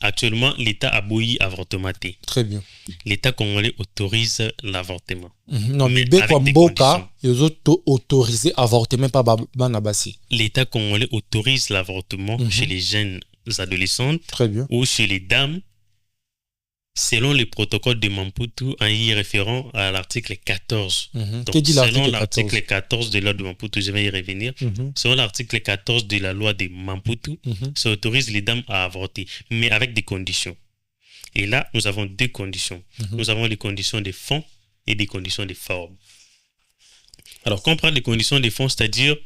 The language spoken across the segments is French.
actuellement, l'État a bouilli avortement. Très bien. L'État congolais autorise l'avortement. Non, mais Beko Mboka, ils ont autorisé l'avortement par Banabasi. L'État congolais autorise l'avortement chez les jeunes adolescentes. Très bien. Ou chez les dames, selon les protocoles de Maputo, en y référant à l'article 14. Donc, que dit selon l'article 14 de la loi de Maputo, je vais y revenir. Selon l'article 14 de la loi de Maputo, ça autorise les dames à avorter, mais avec des conditions. Et là, nous avons deux conditions. Nous avons les conditions de fond et des conditions de forme. Alors, quand on parle des conditions de fond, c'est-à-dire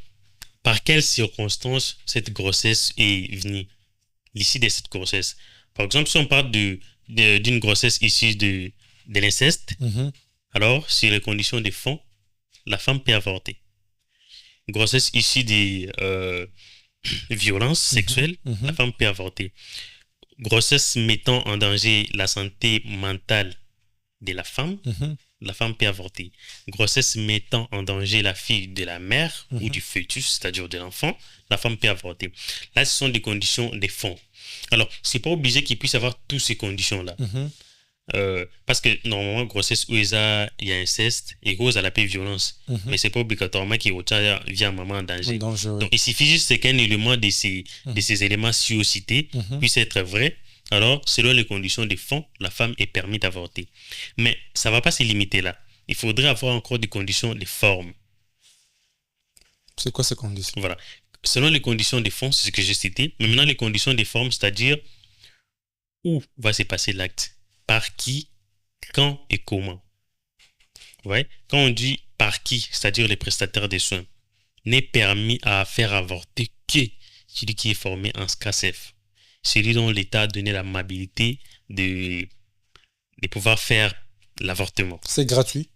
par quelles circonstances cette grossesse est venue, l'issue de cette grossesse. Par exemple, si on parle d'une grossesse issue de l'inceste, alors, sur les conditions de fond, la femme peut avorter. Grossesse issue des violences sexuelles, la femme peut avorter. Grossesse mettant en danger la santé mentale de la femme peut avorter. Grossesse mettant en danger la fille de la mère ou du fœtus, c'est-à-dire de l'enfant, la femme peut avorter. Là, ce sont des conditions de fond. Alors, c'est pas obligé qu'il puisse avoir toutes ces conditions-là. Parce que normalement, grossesse où il y a inceste et cause à la paix violence. Mais c'est pas obligatoirement qu'il y a un maman en danger. Donc, il suffit juste qu'un élément de ces éléments cités puisse être vrai. Alors, selon les conditions de fond, la femme est permise d'avorter. Mais ça ne va pas se limiter là. Il faudrait avoir encore des conditions de forme. C'est quoi ces conditions? Voilà. Selon les conditions de fond, c'est ce que j'ai cité. Mais maintenant, les conditions de forme, c'est-à-dire où va se passer l'acte, par qui, quand et comment. Ouais. Quand on dit par qui, c'est-à-dire les prestataires des soins, n'est permis à faire avorter que celui qui est formé en SCACEF. Celui dont l'État a donné l'amabilité de pouvoir faire l'avortement. C'est gratuit.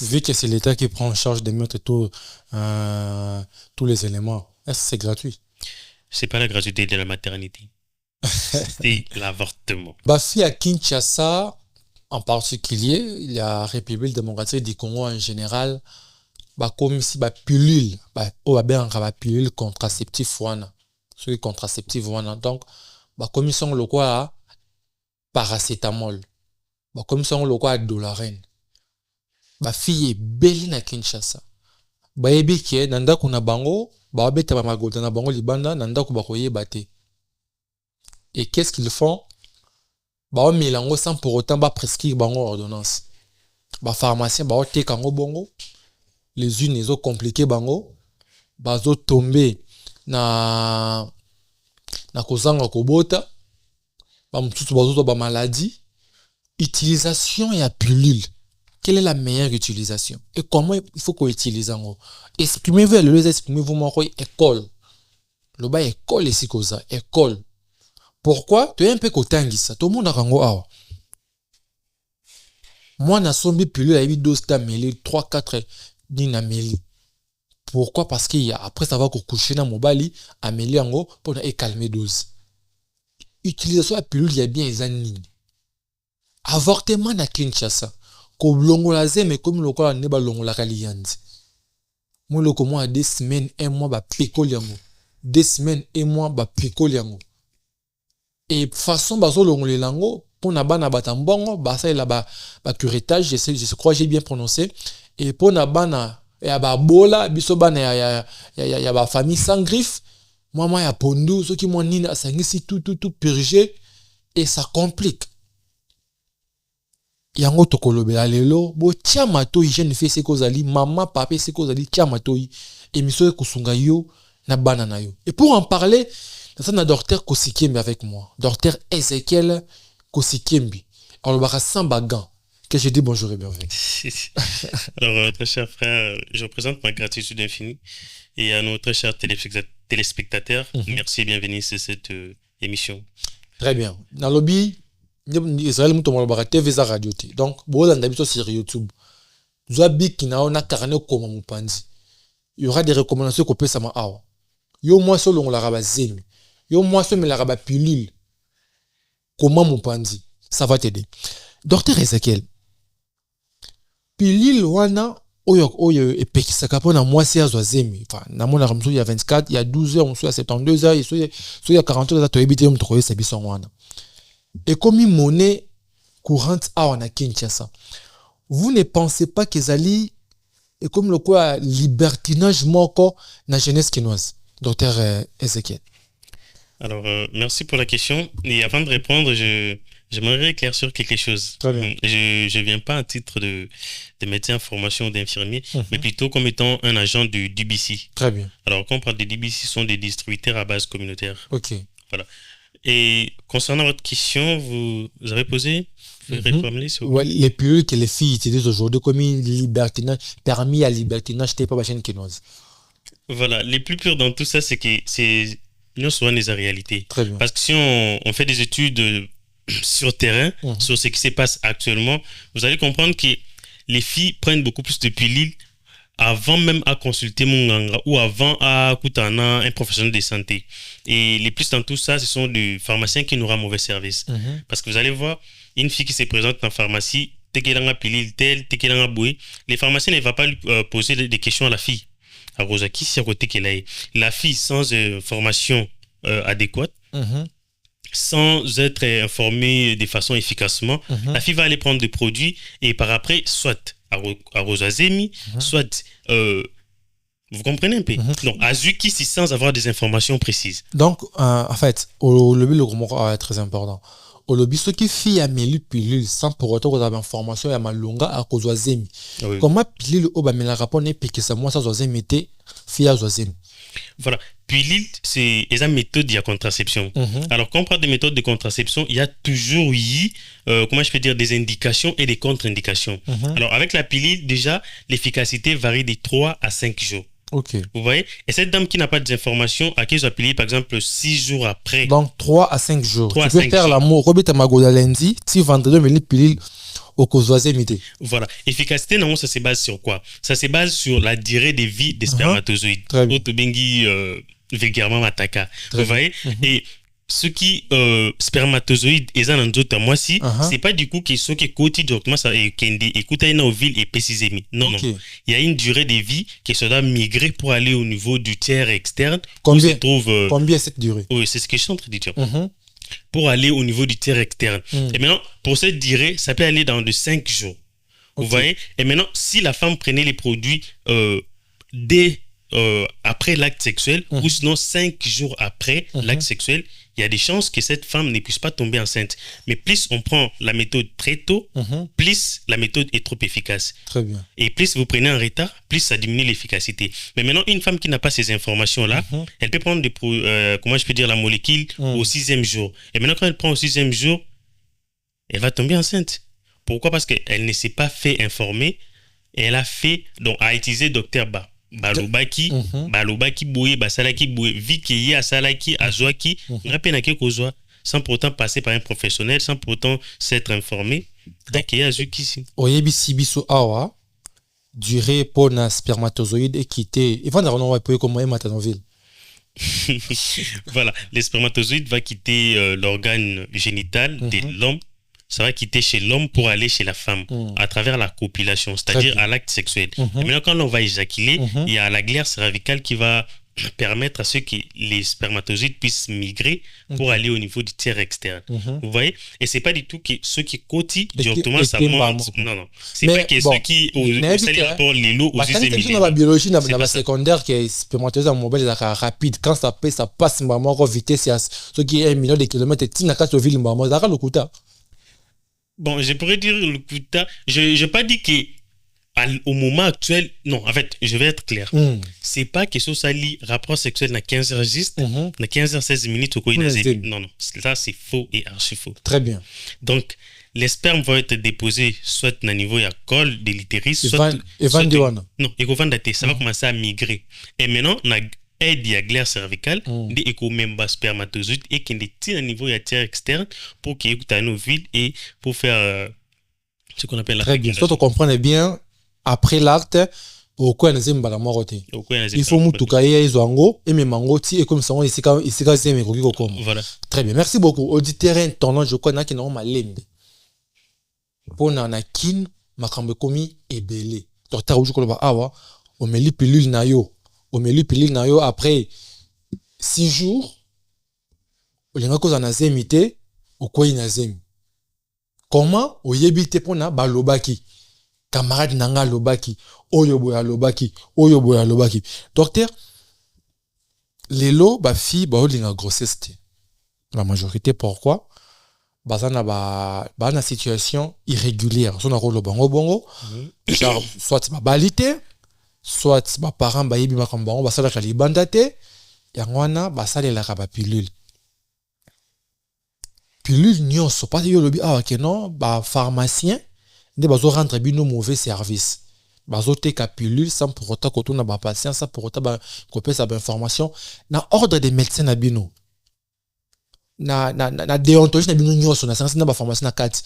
Vu que c'est l'État qui prend en charge de mettre tous les éléments, est-ce que c'est gratuit? C'est pas la gratuité de la maternité. C'est l'avortement. Si à Kinshasa, en particulier, il y a la République démocratique du Congo en général, comme si pilule, pilule contraceptive ce contraceptif donc comme ils sont le quoi paracétamol comme ils sont le quoi dolarine fille est belle na Kinshasa yebi ke nanda kuna bango beta magota na bango libanda nanda ko bakoyeba te. Et qu'est-ce qu'ils font? Mélango sans pour autant prescrire bango ordonnance. Pharmacien te kango bongo les unes les autres compliquées bango bazo tomber na kozanga kobota mututu bazo ba maladie. Utilisation ya pilule, quelle est la meilleure utilisation et comment il faut qu'on utilise en exprimez-vous exprimez-vous moi école le bas école ici koza école pourquoi tu es un peu kotangisa tout le monde a kango awa moi na sombi pilule ya 8 doses d'ameli 3-4 dinameli. Pourquoi? Parce qu'il y a après ça va coucher dans mobali amélier en pour calmer dose. Utilisation de pilule il y a bien les années. Avortement na Kinshasa. Ko longola mais comme le quoi ne ba longola kaliyanzi. Moi le comment à 2 semaines 1 mois ba pikoliango. 2 semaines 1 mois ba pikoliango. Et façon bazo longola lango pour na bana batambongo ça il ba curettage je crois j'ai bien prononcé et pour na bana ya bola biso bana ya ba famille sans griffe moi ya pondu ceux qui m'ont nina sangisi tout purgé et ça complique yango tokolobela lelo bo tia matoi jeune fille c'est kozali maman papa c'est kozali tia matoi émission kusunga yo na bana na yo. Et pour en parler ça na docteur Kosikembi avec moi, docteur Ezekiel Kosikembi alors baka samba gant que je dis bonjour et bienvenue. Alors, très cher frère, je représente ma gratitude infinie et à nos très chers téléspectateurs, merci et bienvenue sur cette émission. Très bien. Dans le lobby, Israël mouton TV za radio t. Donc, bon d'habitude sur YouTube. Zoabi qui n'a carnet comme mupandi. Il y aura des recommandations qu'on peut ça ma yo moi seul on la rabazemi. Yo moi seul me la raba pilule. Comment mupandi? Ça va t'aider. Docteur Ezekiel. Pilule wana oyo epekisaka mpona mwasi azwa zemi namonaka mosusu ya 24 ya 12 heures mosusu ya 72 heures so ya 40 heures toyebi te moto koyesa biso yango wana ekomi monnaie courante awa na Kinshasa. Vous ne pensez pas qu'ezali ekomi lokola libertinage moko na jeunesse kinoise, docteur Ezekiel? Alors, merci pour la question. Et avant de répondre, j'aimerais éclaircir quelque chose. Très bien. Je ne viens pas en titre de médecin en formation d'infirmier, mais plutôt comme étant un agent du DBC. Très bien. Alors, quand on parle de DBC, ce sont des distributeurs à base communautaire. Ok. Voilà. Et concernant votre question, vous avez posé ouais, les pilules que les filles utilisent aujourd'hui comme libertinage, permis à libertinage, c'était pas la chaîne kinoise. Voilà. Les plus purs dans tout ça, c'est que c'est non souvent les réalités. Très bien. Parce que si on fait des études sur terrain, sur ce qui se passe actuellement, vous allez comprendre que les filles prennent beaucoup plus de pilules avant même à consulter mon ganga ou avant à écouter un professionnel de santé. Et les plus dans tout ça, ce sont des pharmaciens qui nous rendent mauvais service. Parce que vous allez voir, une fille qui se présente dans la pharmacie, les pharmaciens ne vont pas lui poser des questions à la fille. La fille sans formation adéquate, sans être informée de façon efficacement, la fille va aller prendre des produits et par après, soit à Rosazemi, soit vous comprenez un peu. Donc, Azuki, c'est sans avoir des informations précises. Donc, en fait, au lobby, le gros est très important. Au lobby, ce qui fait à mes pilules sans pour autant que vous avez information à ma longa à Rosazemi. Comment pilule au bas, mais la rapport n'est pas que ça, moi, ça, Rosazemi était fille à Rosazemi. Voilà. Pilule, c'est une méthode de contraception. Alors, quand on parle de méthodes de contraception, il y a toujours eu, comment je peux dire, des indications et des contre-indications. Alors, avec la pilule, déjà, l'efficacité varie de 3 à 5 jours. Ok. Vous voyez? Et cette dame qui n'a pas d'informations, à qui je pilule, par exemple, 6 jours après. Donc, 3 à 5 jours. 3 à tu peux 5 faire jours. l'amour. Robert Amagoda lundi, si vendredi, mais les pilules au Kozwazemité. Voilà. Efficacité, non, ça se base sur quoi? Ça se base sur la durée de vie des spermatozoïdes. Très bien. Autobengi, vulgairement, mataka. Vous voyez? Et ce qui spermatozoïdes et ça dans d'autres moi si c'est pas du coup que ce qui côté directement ça et kendi écoute une ville et précisément non il y a une durée de vie qui se doit migrer pour aller au niveau du tiers externe. Combien se trouve combien cette durée? Oui, c'est ce que je suis en train de dire. Pour aller au niveau du tiers externe. Et maintenant pour cette durée ça peut aller dans de 5 jours. Vous voyez? Et maintenant si la femme prenait les produits dès après l'acte sexuel ou sinon 5 jours après l'acte sexuel, il y a des chances que cette femme ne puisse pas tomber enceinte. Mais plus on prend la méthode très tôt, plus la méthode est trop efficace. Très bien. Et plus vous prenez en retard, plus ça diminue l'efficacité. Mais maintenant, une femme qui n'a pas ces informations-là, elle peut prendre comment je peux dire la molécule au 6e jour. Et maintenant, quand elle prend au 6e jour, elle va tomber enceinte. Pourquoi? Parce qu'elle ne s'est pas fait informer. Elle a fait, donc, a utilisé Dr. Balobaki boye basalaki boye viki asalaki azwaki ngapenaki kozwa sans pourtant passer par un professionnel, sans pourtant s'être informé. Donc il y a ici. Oyebisi biso awa durée pour na spermatozoïde et quitter. Il va nous rappeler comment est Matanoville. Voilà, les spermatozoïdes va quitter l'organe génital de l'homme. Ça va quitter chez l'homme pour aller chez la femme à travers la copulation, c'est-à-dire à l'acte sexuel. Et maintenant, quand on va éjaculer, il y a la glaire cervicale qui va permettre à ce que les spermatozoïdes puissent migrer pour aller au niveau du tiers externe. Vous voyez? Et c'est pas du tout que ceux qui cotient directement ça monte. Non. C'est pas que ceux qui pour les lots aux dans la biologie, dans la secondaire, qui est spermatozoïde en mobile rapide. Quand ça passe maman vitesse, ce qui est 1 million de kilomètres, tu n'as qu'à te ville maman, ça le coup. Bon, je pourrais dire le quota. Je n'ai pas dit qu'au moment actuel, non, en fait, je vais être clair. C'est pas que ça lit rapport sexuel dans 15 heures juste, dans 15 heures 16 minutes au coin non, ça c'est faux et archi faux. Très bien. Donc, les spermes vont être déposés soit au niveau de la colle de l'utérus, soit. Non, ça va commencer à migrer. Et maintenant, on a aide à glaire cervicale, des éco-membres spermatozoïdes et qui est au niveau de la tiers externe pour qu'il y ait une ovule et pour faire ce qu'on appelle la très bien. Si tu comprends bien, après l'acte, au coin des la moroté. Il faut mutukaye izwango et même mangoti et comme ça on ici zeme kokiko. Voilà. Très bien. Merci beaucoup. Auditeur intendant, je connais qui n'ont malembe. Pour na kin makambe komi ebele. docteur oju koloba awa omeli pilule na yo après 6 jours olinga koza na zemi te okwei na zemi comment oyebi te pona balobaki camarade nanga lobaki oyo boya lobaki docteur lelo ba fille ba olinga grossesse te la majorité pourquoi bazana ba na situation irrégulière so na rolo bongo genre soit ba balité soit ba parents ba yebi makambo bango basala ka libanda te yango wana basalela ka ba pilule nyonso pas yo lobi ke non ba pharmacien nde bazo rendre bino mauvais service bazo teka pilule sans pour autant que tout na ba patient sans pour autant ba kopesa ba information na ordre des médecins na bino na déontologie na bino nyonso na sens na ba pharmacie na kati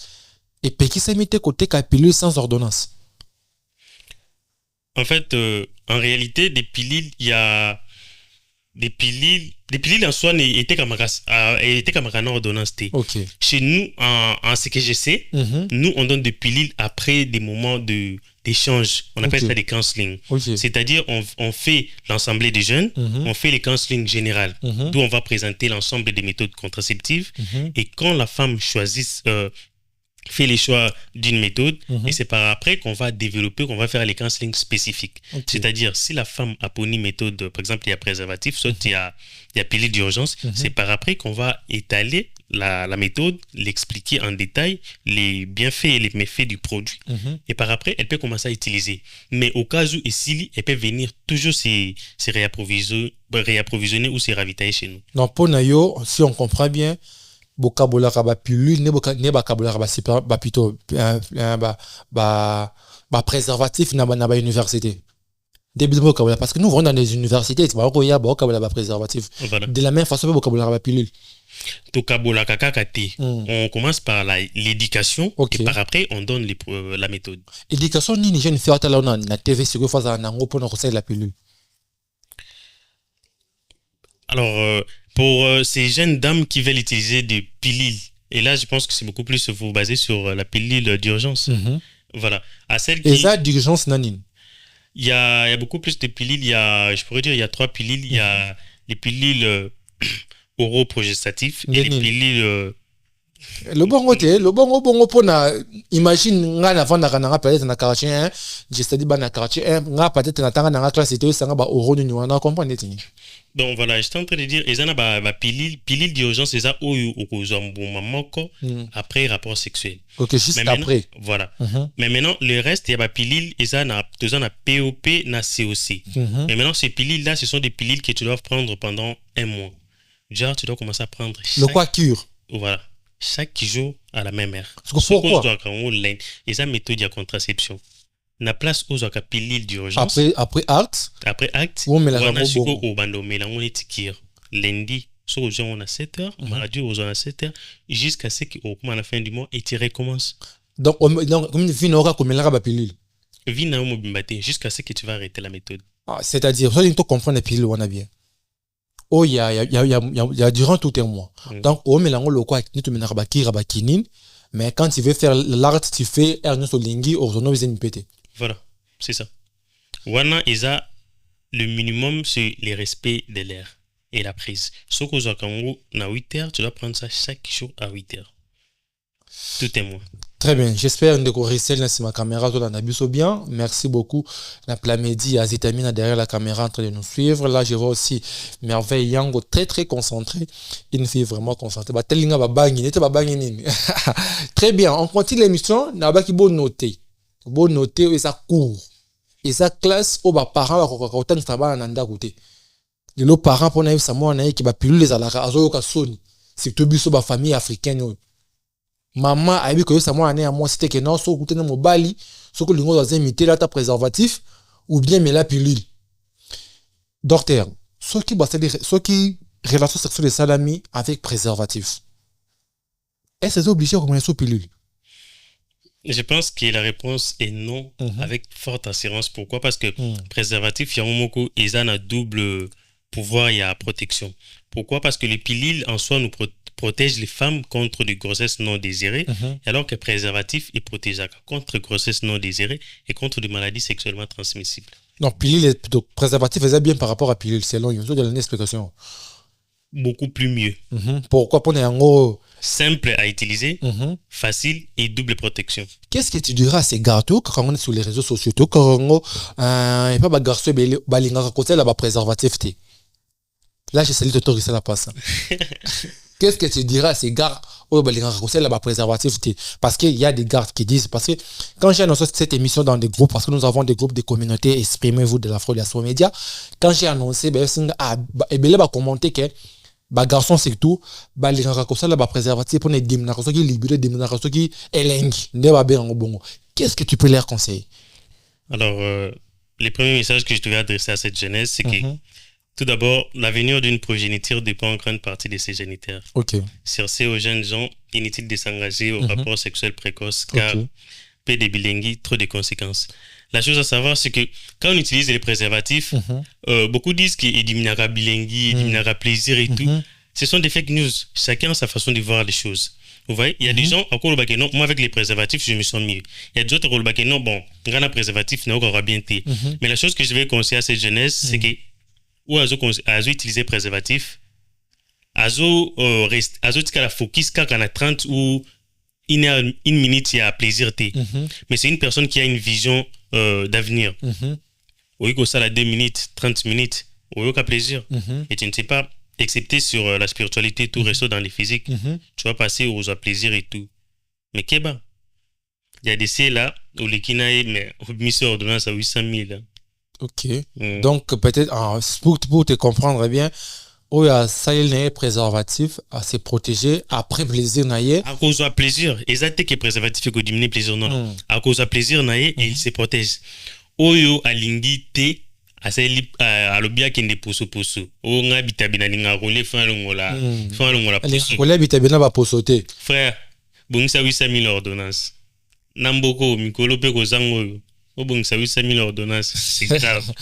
et pekisa mite côté ka pilule sans ordonnance. En fait en réalité des pilules il y a des pilules en soi étaient comme en ordonnance T. OK. Chez nous en ce que je sais, nous on donne des pilules après des moments d'échange. On appelle ça des counseling. C'est-à-dire on fait l'ensemble des jeunes, on fait les counseling général, d'où on va présenter l'ensemble des méthodes contraceptives et quand la femme fait les choix d'une méthode et c'est par après qu'on va développer, qu'on va faire les counseling spécifiques. C'est-à-dire, si la femme a pris une méthode, par exemple, il y a préservatif, soit il y a pilule d'urgence, c'est par après qu'on va étaler la méthode, l'expliquer en détail, les bienfaits et les méfaits du produit. Et par après, elle peut commencer à utiliser. Mais au cas où, ici, elle peut venir toujours se réapprovisionner ou se ravitailler chez nous. Donc, pour Nayo, si on comprend bien, bokabola ba pilule ne bakabola ba plutôt ba préservatif na ba université début bokabola parce que nous venons dans des universités c'est pas koya bokabola ba préservatif de la même façon bokabola ba pilule to kabola kakakati on commence par l'éducation et par après on donne la méthode éducation ni jeune faire ta là na TV sur que faza na ngo pour conseiller la pilule. Alors pour ces jeunes dames qui veulent utiliser des pilules, et là je pense que c'est beaucoup plus vous baser sur la pilule d'urgence. Voilà. À celles qui... Et ça, d'urgence, nanine. Il y a beaucoup plus de pilules. Je pourrais dire, il y a 3 pilules. Il y a les pilules oroprogestatives et les pilules... Le bongo pona imagine nga na vanda kana peut-être na quartier 1 je dit ba na quartier 1 nga peut-être na tanga na classe c'était sanga ba oro ni wana comprendre tini. Donc voilà, j'étais en train de dire ezana ba pilule d'urgence eza oyo okozambuma moko après rapport sexuel. OK, juste après. Voilà. Mais maintenant le reste il y a ba pilule ezana POP na COC. Mais maintenant ces pilules là ce sont des pilules que tu dois prendre pendant 1 mois. Genre tu dois commencer à prendre le quoi cure. Voilà. Chaque jour à la même heure. Pourquoi? Et ça méthode de contraception. Na place aux pilule d'urgence. Après acte. Après acte. On met la au bando on étikir. Lundi, so on a 7h, mardi on a 7h jusqu'à ce qu'au à la fin du mois et tu recommences. Donc comme une vie n'aura comme la pilule. Vie n'a pas jusqu'à ce que tu vas arrêter la méthode. C'est-à-dire ça il faut comprendre les pilules on a bien. Oh il y a durant tout un mois. Donc on met le quoi ni tu menera ba kinine mais quand tu veux faire l'acte tu fais erno solingi ozono pété. Voilà, c'est ça. Wana isa le minimum c'est le respect de l'air et la prise. Ce que vous avez na 8h, tu dois prendre ça chaque jour à 8h. Tout un mois. Très bien, j'espère que vous ma caméra tout dans bien. Merci beaucoup. La Plamedi à Zitamina derrière la caméra en train de nous suivre. Là, je vois aussi Merveille Yango très concentré. Une fille vraiment concentrée. Très bien, on continue l'émission. N'a qui bon noter. Bon noter et ça court. Et ça classe au parents autant de travail en côté. Les parents pour naïf Samoa naïf qui va pilule les alaka azo ka soni. C'est tout biso ba famille africaine. Maman a dit que ça moi année à moi c'était que non so goûter na mobali so ko lingo dans imiter là ta préservatif ou bien mais la pilule. Docteur, ce qui relation sexuelle de salami avec préservatif. Est-ce que c'est obligé de commencer sur pilule? Je pense que la réponse est non, avec forte assurance. Pourquoi? Parce que préservatif, il y a un moment ils ont un double pouvoir, il y a protection. Pourquoi? Parce que les pilules en soi nous protège les femmes contre des grossesses non désirées, alors que le préservatif, il protège contre les grossesses non désirées et contre des maladies sexuellement transmissibles. Non, pilule, donc préservatif faisait bien par rapport à pilule, selon une explication. Beaucoup plus mieux. Pourquoi pour un gros simple à utiliser, facile et double protection. Qu'est-ce que tu diras à ces gâteaux quand on est sur les réseaux sociaux, quand on est pas garçon balinga côté là préservatif té. Là je salue toi ça la passe. Qu'est-ce que tu diras à ces gars au balinga côté là préservatif té, parce qu'il y a des gardes qui disent, parce que quand j'ai annoncé cette émission dans des groupes, parce que nous avons des groupes de communautés, exprimez-vous de l'Afro-Diaspora Média, quand j'ai annoncé et ben là commenter que garçon surtout les gens comme ça là préservatif pour les dimna qui libéré dimna qui elengi ne ba bien bongo. Qu'est-ce que tu peux leur conseiller? Alors les premiers messages que je devais adresser à cette jeunesse, c'est que tout d'abord, l'avenir d'une progéniture dépend en grande partie de ses géniteurs. Sur ces aux jeunes gens, inutile de s'engager au rapport sexuel précoce car peu de bilingui, trop de conséquences. La chose à savoir, c'est que quand on utilise les préservatifs, beaucoup disent qu'il éliminera bilingui, éliminera plaisir et tout. Ce sont des fake news. Chacun a sa façon de voir les choses. Vous voyez, il y a des gens, encore le non, moi avec les préservatifs, je me sens mieux. Il y a d'autres qui non, bon, quand on préservatif, on aura bien été. Mais la chose que je vais conseiller à cette jeunesse, c'est que, ou à utiliser préservatif, à la focus, quand on a 30 ou une minute, il y a plaisir. Mais c'est une personne qui a une vision d'avenir. Oui, que ça, la 2 minutes, 30 minutes, oui, qu'à plaisir. Et tu ne sais pas, excepté sur la spiritualité, tout reste dans les physiques, tu vas passer aux plaisirs et tout. Mais qu'est-ce il y a des C là, où les kinaïs, mais mis sur ordonnance à 800 000. Donc, peut-être, pour te comprendre bien, où il y a ça, il est préservatif à se protéger après plaisir naïe. À cause de plaisir, exactement que préservatif est que diminuer plaisir non. À cause de plaisir naïe et il se protège. Oyo alingi te à l'obia qui ne poso. O nga bitabina ninga role fin longola poso. Role bitabina ba posote. Frère, bon ça 800 000 ordonnances. Namboko mikolo pe kozango. O bon ça 800 000 ordonnances. C'est grave.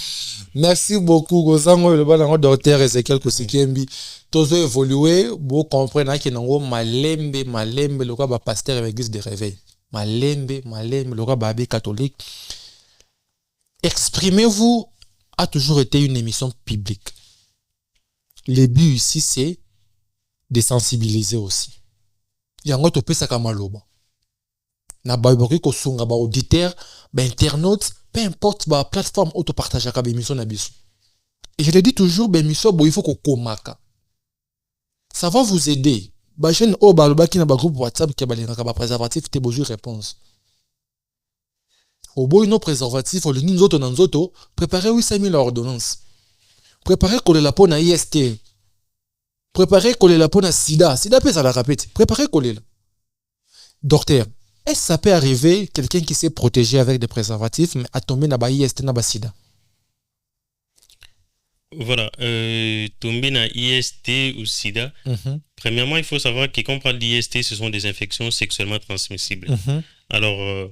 Merci beaucoup Gozango le bon docteur Ezekiel Kosikembi. Tozo évoluer, vous comprenez que nango malembe le quoi ba pasteur avec église de réveil. Malembe le quoi ba abbé catholique. Exprimez-vous a toujours été une émission publique. Le but ici c'est de sensibiliser aussi. Yango to pesa kama loba. Na ba boki ko sunga ba auditeur, ba internaute, peu importe la plateforme où tu partages la émission na biso. Et je le dis toujours, émission il faut qu'on komaka. Ça va vous aider. Ba jeune o ba loba ki na ba groupe WhatsApp ki ba linga ba préservatif te besoin réponse. Au bout de nos préservatifs, au lieu de nous autres, préparez 800 000 ordonnances. Préparez coller la peau na IST. Préparez coller la peau na SIDA. SIDA peut ça la répète. Préparez coller là. Docteur, est-ce que ça peut arriver quelqu'un qui s'est protégé avec des préservatifs mais a tombé na ba IST na ba SIDA? Voilà, tomber na IST ou SIDA. Premièrement, il faut savoir que quand on parle d'IST, ce sont des infections sexuellement transmissibles. Alors,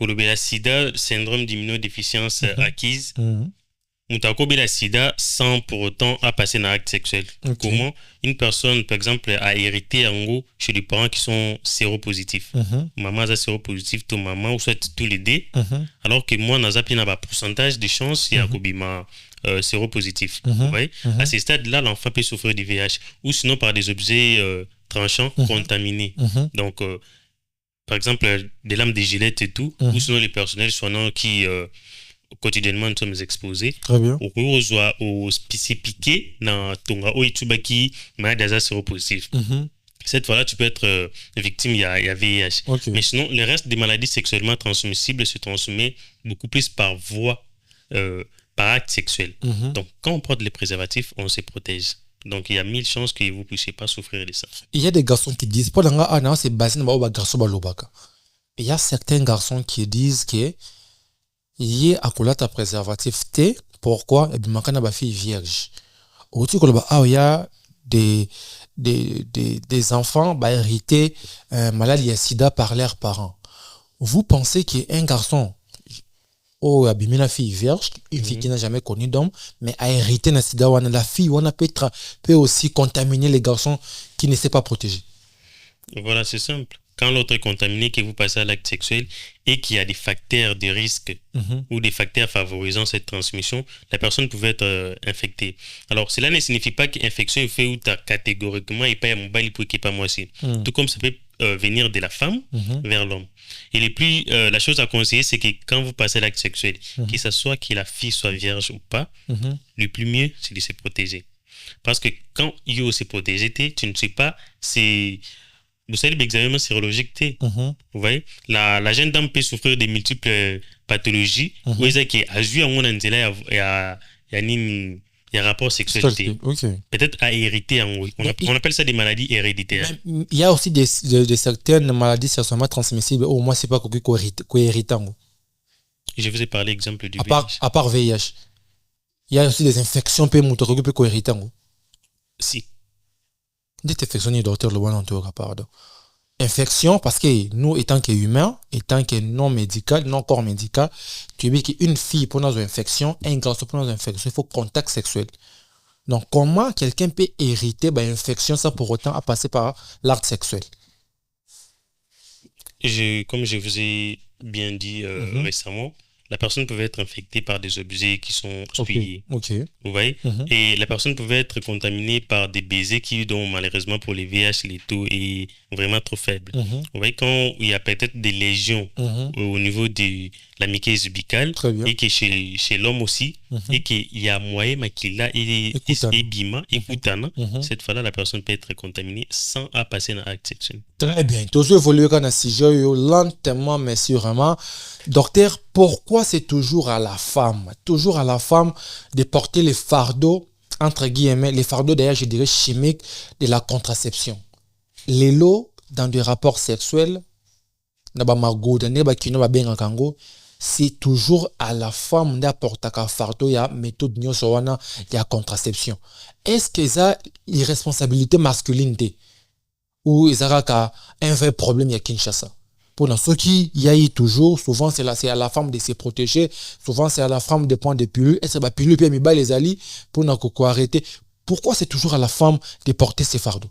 la SIDA, syndrome d'immunodéficience acquise, on la SIDA sans pour autant passer dans l'acte sexuel. Comment une personne, par exemple, a hérité en gros chez les parents qui sont séropositifs. Maman a séropositif, ton maman, ou soit tous les deux. Alors que moi, on a un pourcentage de chances, il y a séropositif. Vous voyez? À ce stade-là, l'enfant peut souffrir du VIH ou sinon par des objets tranchants contaminés. Donc, par exemple, des lames de gilets et tout, ou sinon les personnels soignants qui quotidiennement nous sommes exposés. Très bien. Au spécifique dans ton qui malade séropositif. Cette fois-là, tu peux être victime, il y a VIH. Mais sinon, le reste des maladies sexuellement transmissibles se transmet beaucoup plus par voie, par acte sexuel. Donc, quand on porte les préservatifs, on se protège. Donc, il y a 1000 chances que vous ne puissiez pas souffrir de ça. Il y a des garçons qui disent, c'est basé sur garçon balobaka. Il y a certains garçons qui disent que il y a un préservatif T. Pourquoi? Et bien, il y a des filles vierges. Il y a des enfants hérités malades de sida par leurs parents. Vous pensez qu'un garçon oh abimi la fille vierge, une fille qui n'a jamais connu d'homme, mais a hérité na sida wana, la fille wana peut aussi contaminer les garçons qui ne s'est pas protégé. Voilà, c'est simple. Quand l'autre est contaminé, que vous passez à l'acte sexuel et qu'il y a des facteurs de risque ou des facteurs favorisant cette transmission, la personne pouvait être infectée. Alors, cela ne signifie pas qu'infection est fait ou catégoriquement et pas à mon bail pour qu'il pas moi aussi. Tout comme ça peut venir de la femme vers l'homme. Et la chose à conseiller, c'est que quand vous passez à l'acte sexuel, que ce soit que la fille soit vierge ou pas, le plus mieux, c'est de se protéger. Parce que quand il s'est protégé, tu ne sais pas, vous savez, l'examen sérologique, vous voyez, la jeune dame peut souffrir de multiples pathologies, où il y a rapport sexuel. Peut-être à hériter en haut. On appelle ça des maladies héréditaires. Il y a aussi des certaines maladies sexuellement transmissibles, au moins c'est pas co-héritant. Je vous ai parlé exemple du VIH. À part VIH. Il y a aussi des infections peut co-héritant. Si. Des infections, docteur le bon pardon. Infection, parce que nous, étant qu'humains, étant que non médical, non corps médical, tu veux qu'une fille pour nos infections, un garçon pour nos infections, il faut contact sexuel. Donc, comment quelqu'un peut hériter une infection sans pour autant passer par l'acte sexuel? Comme je vous ai bien dit récemment, la personne pouvait être infectée par des objets qui sont souillés. Vous voyez? Et la personne pouvait être contaminée par des baisers dont malheureusement pour les VIH, les taux est vraiment trop faible. Vous voyez, quand il y a peut-être des lésions au niveau de la muqueuse buccale et que chez l'homme aussi, et qu'il y a moyen qu'il a et bima et kutana, cette fois-là, la personne peut être contaminée sans passer dans l'acte sexuel. Très bien. Toujours évoluer quand on a sujet lentement mais sûrement. Docteur, pourquoi c'est toujours à la femme de porter les fardeaux, entre guillemets, les fardeaux d'ailleurs, je dirais chimiques, de la contraception? Les lots dans des rapports sexuels, c'est toujours à la femme d'apporter un fardeau, il y a méthode, il y a contraception. Est-ce que ça une responsabilité masculine ou il y a un vrai problème à Kinshasa? Pour ceux qui y a toujours, souvent c'est à la femme de se protéger, souvent c'est à la femme de prendre des pilules. Est-ce que la pilule peut me les alliés pour arrêter? Pourquoi c'est toujours à la femme de porter ses fardeaux?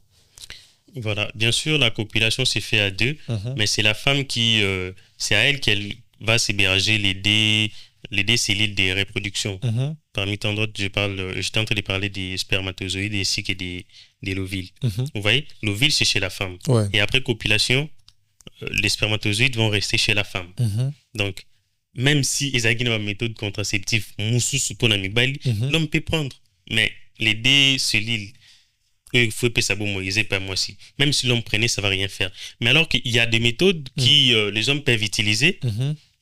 Voilà, bien sûr, la copulation s'est fait à deux, mais c'est la femme c'est à elle qu'elle va s'héberger les deux cellules de reproduction. Parmi tant d'autres, j'étais en train de parler des spermatozoïdes ainsi que des l'ovule. Vous voyez, l'ovule c'est chez la femme. Et après copulation, les spermatozoïdes vont rester chez la femme. Donc, même si ils ont une méthode contraceptive, l'homme peut prendre. Mais les deux cellules, il faut pas s'abomoriser pas moi aussi. Même si l'homme prenait, ça va rien faire. Mais alors qu'il y a des méthodes qui les hommes peuvent utiliser,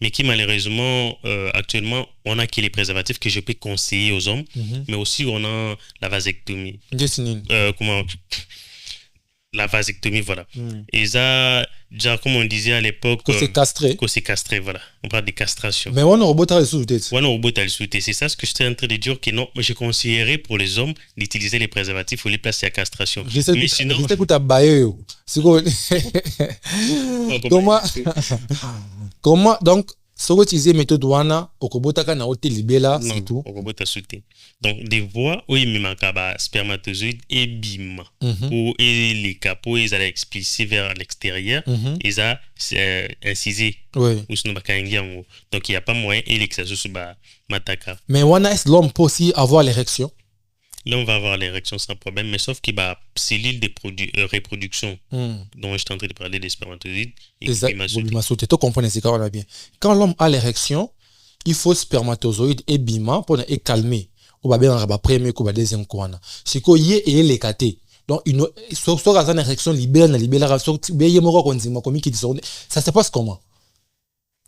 mais qui malheureusement, actuellement, on a que les préservatifs que je peux conseiller aux hommes, mais aussi on a la vasectomie. La vasectomie, voilà. Et ça, déjà, comme on disait à l'époque... Que c'est castré. Que c'est castré, voilà. On parle de castration. Mais on a robot à le souhaiter. C'est ça ce que je suis en train de dire, que non, je conseillerais pour les hommes d'utiliser les préservatifs ou les placer à castration. Mais sinon... Je sais que tu as baillé. Comment... Donc... Si vous utilisez la méthode wana, okobotaka na hotel libela, c'est tout. Okobota sauté. Donc, des voies où il me manque spermatozoïdes et bim. Ou les capots, ils allaient expulser vers l'extérieur. Ils allaient inciser. Ou sinon, donc, il n'y a pas moyen et l'exazo sur mataka. Mais wana, est-ce l'homme peut aussi avoir l'érection? Là, on va avoir l'érection sans problème, mais sauf qu'il y a cellules de reproduction dont je suis en train de parler des spermatozoïdes. Tu comprends, c'est quand bien. Quand l'homme a l'érection, il faut spermatozoïdes et bima pour calmer. On va bien avoir premier ou deuxième coin. C'est qu'il y a les catés. Donc, une érection libérale, ça se passe comment?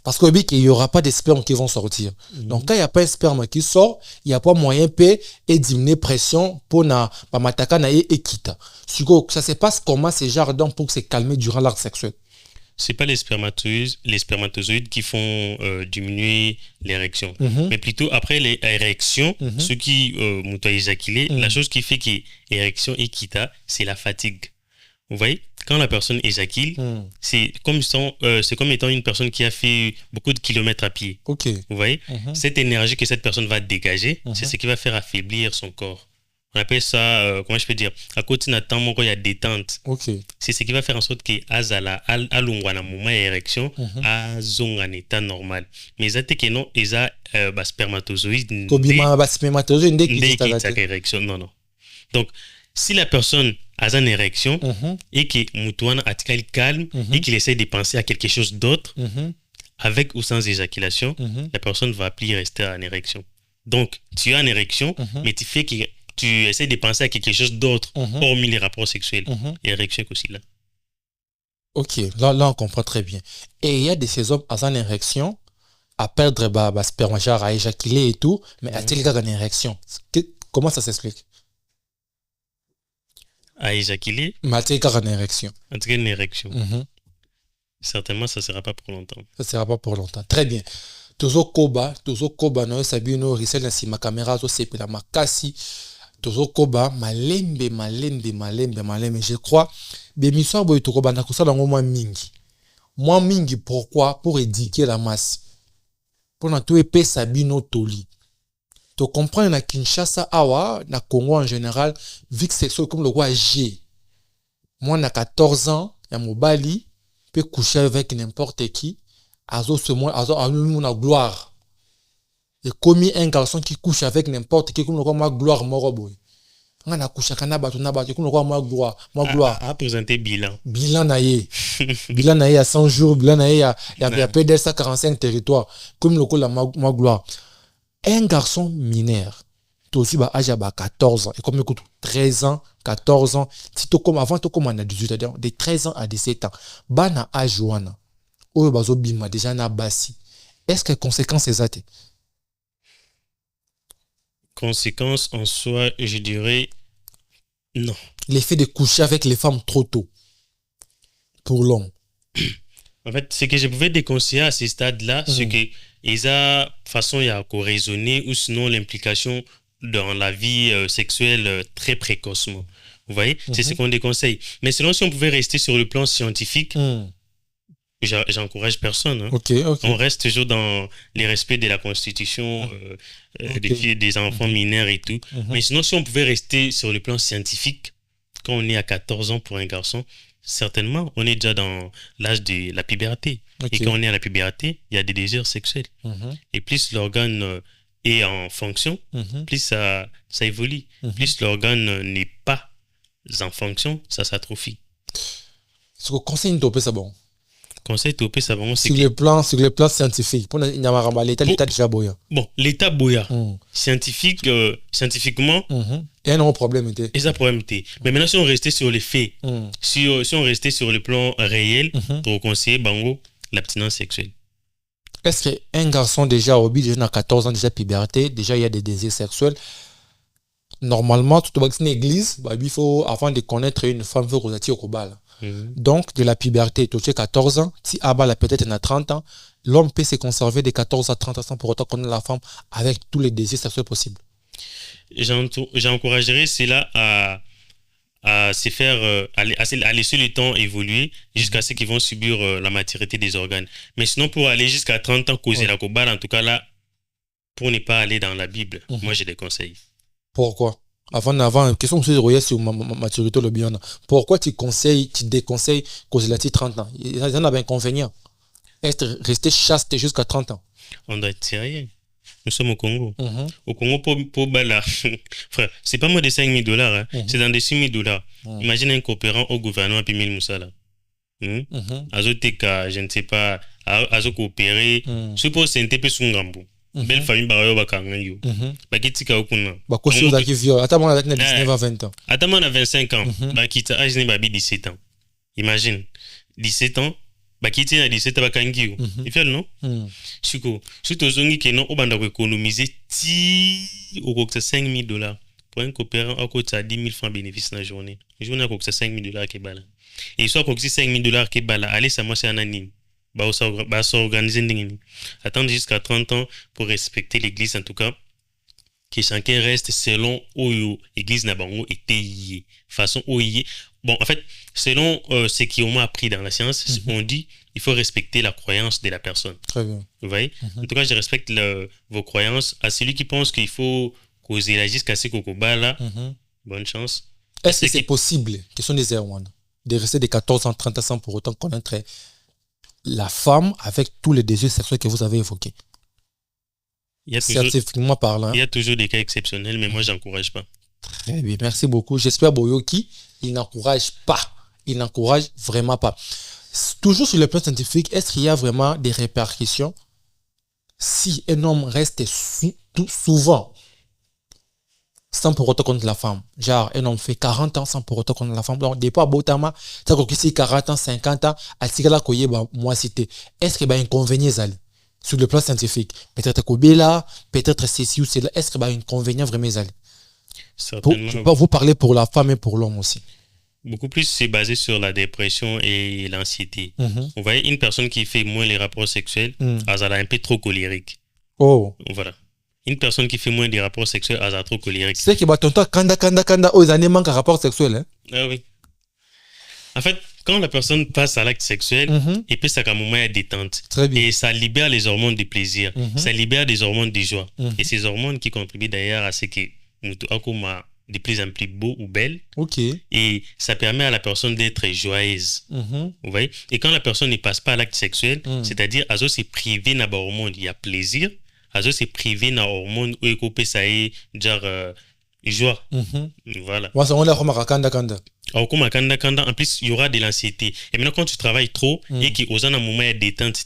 Parce qu'il n'y aura pas de sperme qui vont sortir. Donc, quand il n'y a pas de sperme qui sort, il n'y a pas moyen de diminuer la pression pour mataka et quitte. Ça se passe comment ces jardins pour se calmer durant l'acte sexuel? Ce n'est pas les spermatozoïdes qui font diminuer l'érection. Mais plutôt après l'érection, ceux qui m'ont éjaculé, la chose qui fait que l'érection et quitte, c'est la fatigue. Vous voyez, quand la personne éjacule, c'est comme étant une personne qui a fait beaucoup de kilomètres à pied. Ok. Vous voyez, cette énergie que cette personne va dégager, c'est ce qui va faire affaiblir son corps. On appelle ça, comment je peux dire, à côté d'un temps, il y a détente. Ok. C'est ce qui va faire en sorte que à l'ongwana moment érection, à zone en état normal. Mais ça que non, ils a spermatozoïde. Kobima ba spermatozoïde dès qu'il a érection, non. Donc, si la personne a une érection et que Moutouana a calme et qu'il essaie de penser à quelque chose d'autre, avec ou sans éjaculation, la personne va plus rester en érection. Donc, tu as une érection, mais tu fais que tu essaies de penser à quelque chose d'autre, hormis les rapports sexuels. Érection aussi là. Ok, là on comprend très bien. Et il y a de ces hommes à une érection, à perdre bah spermatozoïde, à éjaculer et tout, mais à tel cas une érection. Comment ça s'explique? À éjaculer? Mais à tel cas une érection. En tout cas, une érection. Certainement, ça ne sera pas pour longtemps. Ça ne sera pas pour longtemps. Très bien. Tozo koba, no sabino risel na sima caméra zo sepela makasi. Tozo koba malembe. Je crois bémission boy to koba na kusala ngoma mingi. Moi mingi pourquoi? Pour éduquer la masse. Pour na tout épée sabino toli. Tu comprends na Kinshasa awa na Congo en général vie sexuelle comme le roi G. Moi na 14 ans, ya mobali peut coucher avec n'importe qui. Azo a gloire. Et comme un garçon qui couche avec n'importe qui, comme le roi gloire moroboy. On a couché avec n'importe comme le roi gloire. A présenté bilan. Bilan naïe. Bilan naïe à 100 jours, bilan naïe à PDS à 45 territoires. Comme le roi gloire. Un garçon mineur. Tu aussi bah âge à 14 ans. Et comme écoute 13 ans, 14 ans. Si tu comme avant, tu comme on a 18 ans, de 13 ans à 17 ans. Bana âge ouana. Oyo bazo bima déjà na basi. Est-ce que conséquence est ça? Conséquence en soi, je dirais non. L'effet de coucher avec les femmes trop tôt pour l'homme. En fait, ce que je pouvais déconseiller à ce stade-là, c'est que ils a façon il y a raisonner ou sinon l'implication dans la vie sexuelle très précocement. Vous voyez, c'est ce qu'on déconseille. Mais sinon, si on pouvait rester sur le plan scientifique, j'encourage personne. Okay. On reste toujours dans les respects de la Constitution, des enfants mineurs et tout. Mais sinon, si on pouvait rester sur le plan scientifique, quand on est à 14 ans pour un garçon, certainement, on est déjà dans l'âge de la puberté. Et quand on est à la puberté, il y a des désirs sexuels. Et plus l'organe est en fonction, plus ça évolue. Plus l'organe n'est pas en fonction, ça s'atrophie. Ce que conseil de ça bon. Conseil topé ça bon, c'est sur le plan scientifique. Pour l'état déjà boya. Bon, l'état boya. Scientifiquement. Il y a un problème était. Et ça problème était. Mais maintenant si on restait sur les faits, si on restait sur le plan réel, pour conseiller bango l'abstinence sexuelle. Est-ce qu'un garçon déjà déjà à 14 ans déjà puberté, déjà il y a des désirs sexuels? Normalement, tout dans une église, bah, il faut avant de connaître une femme, il faut ressortir au bal. Donc, de la puberté, tu as 14 ans, si Abba peut-être à 30 ans, l'homme peut se conserver de 14 à 30 ans sans pour autant connaître la femme avec tous les désirs sexuels possibles. J'encouragerais cela à se faire, à laisser le temps évoluer jusqu'à ce qu'ils vont subir la maturité des organes. Mais sinon, pour aller jusqu'à 30 ans, causer la cobale, en tout cas là, pour ne pas aller dans la Bible, moi je les conseille. Pourquoi? Avant, question que je sur ma maturité, le bien. Pourquoi tu déconseilles causer la 30 ans? Il y en a un inconvénient. Rester chaste jusqu'à 30 ans. On doit être sérieux. Nous sommes au Congo. Au Congo, pour Bala, frère, c'est pas moins de $5,000, hein. C'est dans des $6,000. Imagine un coopérant au gouvernement puis 1000 moussala. Azoteka, je ne sais pas, azo coopérer. Suppose c'est un peu sungambo. Belle famille barayo bakanga yo. Bakitika okuna. Bakosi ozaki vieux. Attends, on a 19 à 20 ans. Attends, on a 25 ans. Bakita âge ne babi 17 ans. Imagine 17 ans. Bakiti na 17 ans bakangi yo. Il fait non? Chiko, surtout zongi que non obanda ko économiser ti au coût de $5,000 pour un coopérant au coût de 10 000 francs bénéfice dans la journée. Une journée au coût de $5,000 qui bala. Et soit coût de $5,000 qui bala, allez ça moi c'est un anime. Bah s'organiser ndingini. Attendre jusqu'à 30 ans pour respecter l'église en tout cas. Que chacun reste selon oyo église na bango était façon oye Bon, en fait, selon ce qu'on m'a appris dans la science, on dit il faut respecter la croyance de la personne. Très bien. Vous voyez? En tout cas, je respecte vos croyances. À celui qui pense qu'il faut causer la jusqu'à ce kokoba là, bonne chance. Est-ce que c'est possible, question des Erwan, de rester de 14 ans, 30 ans sans pour autant connaître la femme avec tous les désirs sexuels que vous avez évoqués? Scientifiquement parlant. Il y a toujours des cas exceptionnels, mais moi, j'encourage pas. Très bien, merci beaucoup. J'espère Boyoki, il n'encourage pas. Il n'encourage vraiment pas. Toujours sur le plan scientifique, est-ce qu'il y a vraiment des répercussions si un homme reste souvent sans pour autant contre la femme? Genre, un homme fait 40 ans sans pour autant contre la femme. Donc, des fois, Botama, ça que si 40 ans, 50 ans, à Tigala Koye, moi, c'était. Est-ce qu'il y a un inconvénient, Zali? Sur le plan scientifique, peut-être Kobela, peut-être ceci ou cela. Est-ce qu'il y a un inconvénient vraiment, Zali? Vous parlez pour la femme et pour l'homme aussi. Beaucoup plus, c'est basé sur la dépression et l'anxiété. Vous voyez, une personne qui fait moins les rapports sexuels, elle est un peu trop colérique. Oh. Voilà. Une personne qui fait moins des rapports sexuels, elle est trop colérique. C'est que tonton kanda aux années manque un rapport sexuel. Hein? Ah oui. En fait, quand la personne passe à l'acte sexuel, et puis ça a un moment de détente. Très bien. Et ça libère les hormones de plaisir. Ça libère des hormones de joie. Et ces hormones qui contribuent d'ailleurs à ce que nous de plus en plus beau ou belle. Ok. Et ça permet à la personne d'être joyeuse. Vous voyez? Et quand la personne ne passe pas à l'acte sexuel, c'est-à-dire à se priver d'un hormone, il y a plaisir. À se priver d'un hormone où il coupe ça est genre joie. Voilà. Moi, ça on l'a remarqué kanda. En plus, il y aura de l'anxiété. Et maintenant, quand tu travailles trop et qu'il y a un moment de détente,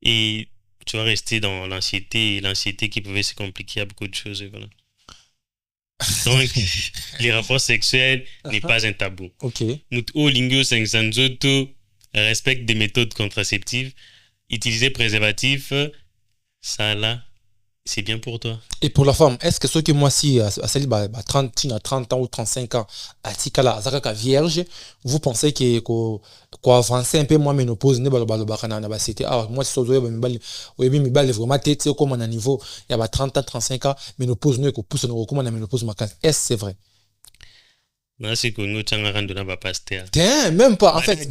et tu vas rester dans l'anxiété, et l'anxiété qui pouvait se compliquer à beaucoup de choses. Et voilà. Donc, les rapports sexuels n'est pas un tabou. Ok. Nous, Lingio 500 respecte des méthodes contraceptives. Utiliser préservatif, ça là, c'est bien pour toi. Et pour la femme, est-ce que ceux qui moi si à 30 ans ou 35 ans à Tikala Azaka vierge, vous pensez que quoi avancer un peu moins ménopause ne c'était moi si sozo mi bal vraiment tête comme un niveau il y a 30 ans 35 ans ménopause ne ko pousse no comme na ménopause makasi. Est-ce c'est vrai? Non, c'est que nous t'en rendu là bas pasteur. Même pas en fait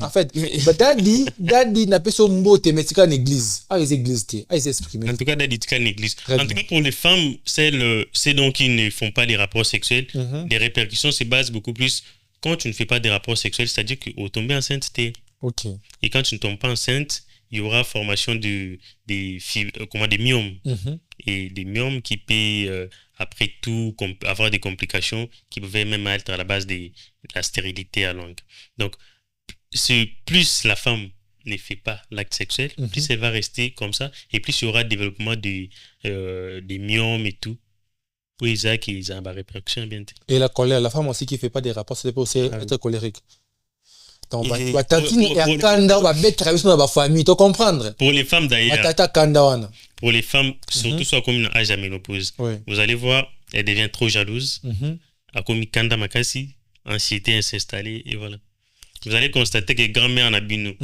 daddy n'a pas son mot te mettre en église. Ah les églises s'exprimer. En tout cas daddy en église. En tout cas pour les femmes, c'est donc qui ne font pas les rapports sexuels, les répercussions se basent beaucoup plus quand tu ne fais pas des rapports sexuels, c'est-à-dire que au tomber enceinte t'es. OK. Et quand tu ne tombes pas enceinte, il y aura formation des myomes. Et des myomes qui peuvent, après tout, avoir des complications qui pouvaient même être à la base de la stérilité à longue. Donc, plus la femme ne fait pas l'acte sexuel, plus elle va rester comme ça, et plus il y aura développement des myomes et tout. Oui, ça qui a une répercussion bien. Et la colère, la femme aussi qui ne fait pas des rapports, c'est aussi être colérique. Donc, pour les femmes d'ailleurs, pour les femmes, surtout soit comme une âge à ménopause, vous allez voir, elle devient trop jalouse, a commis kanda makasi, anxiété s'installer et voilà. Vous allez constater que grand-mère n'a bino,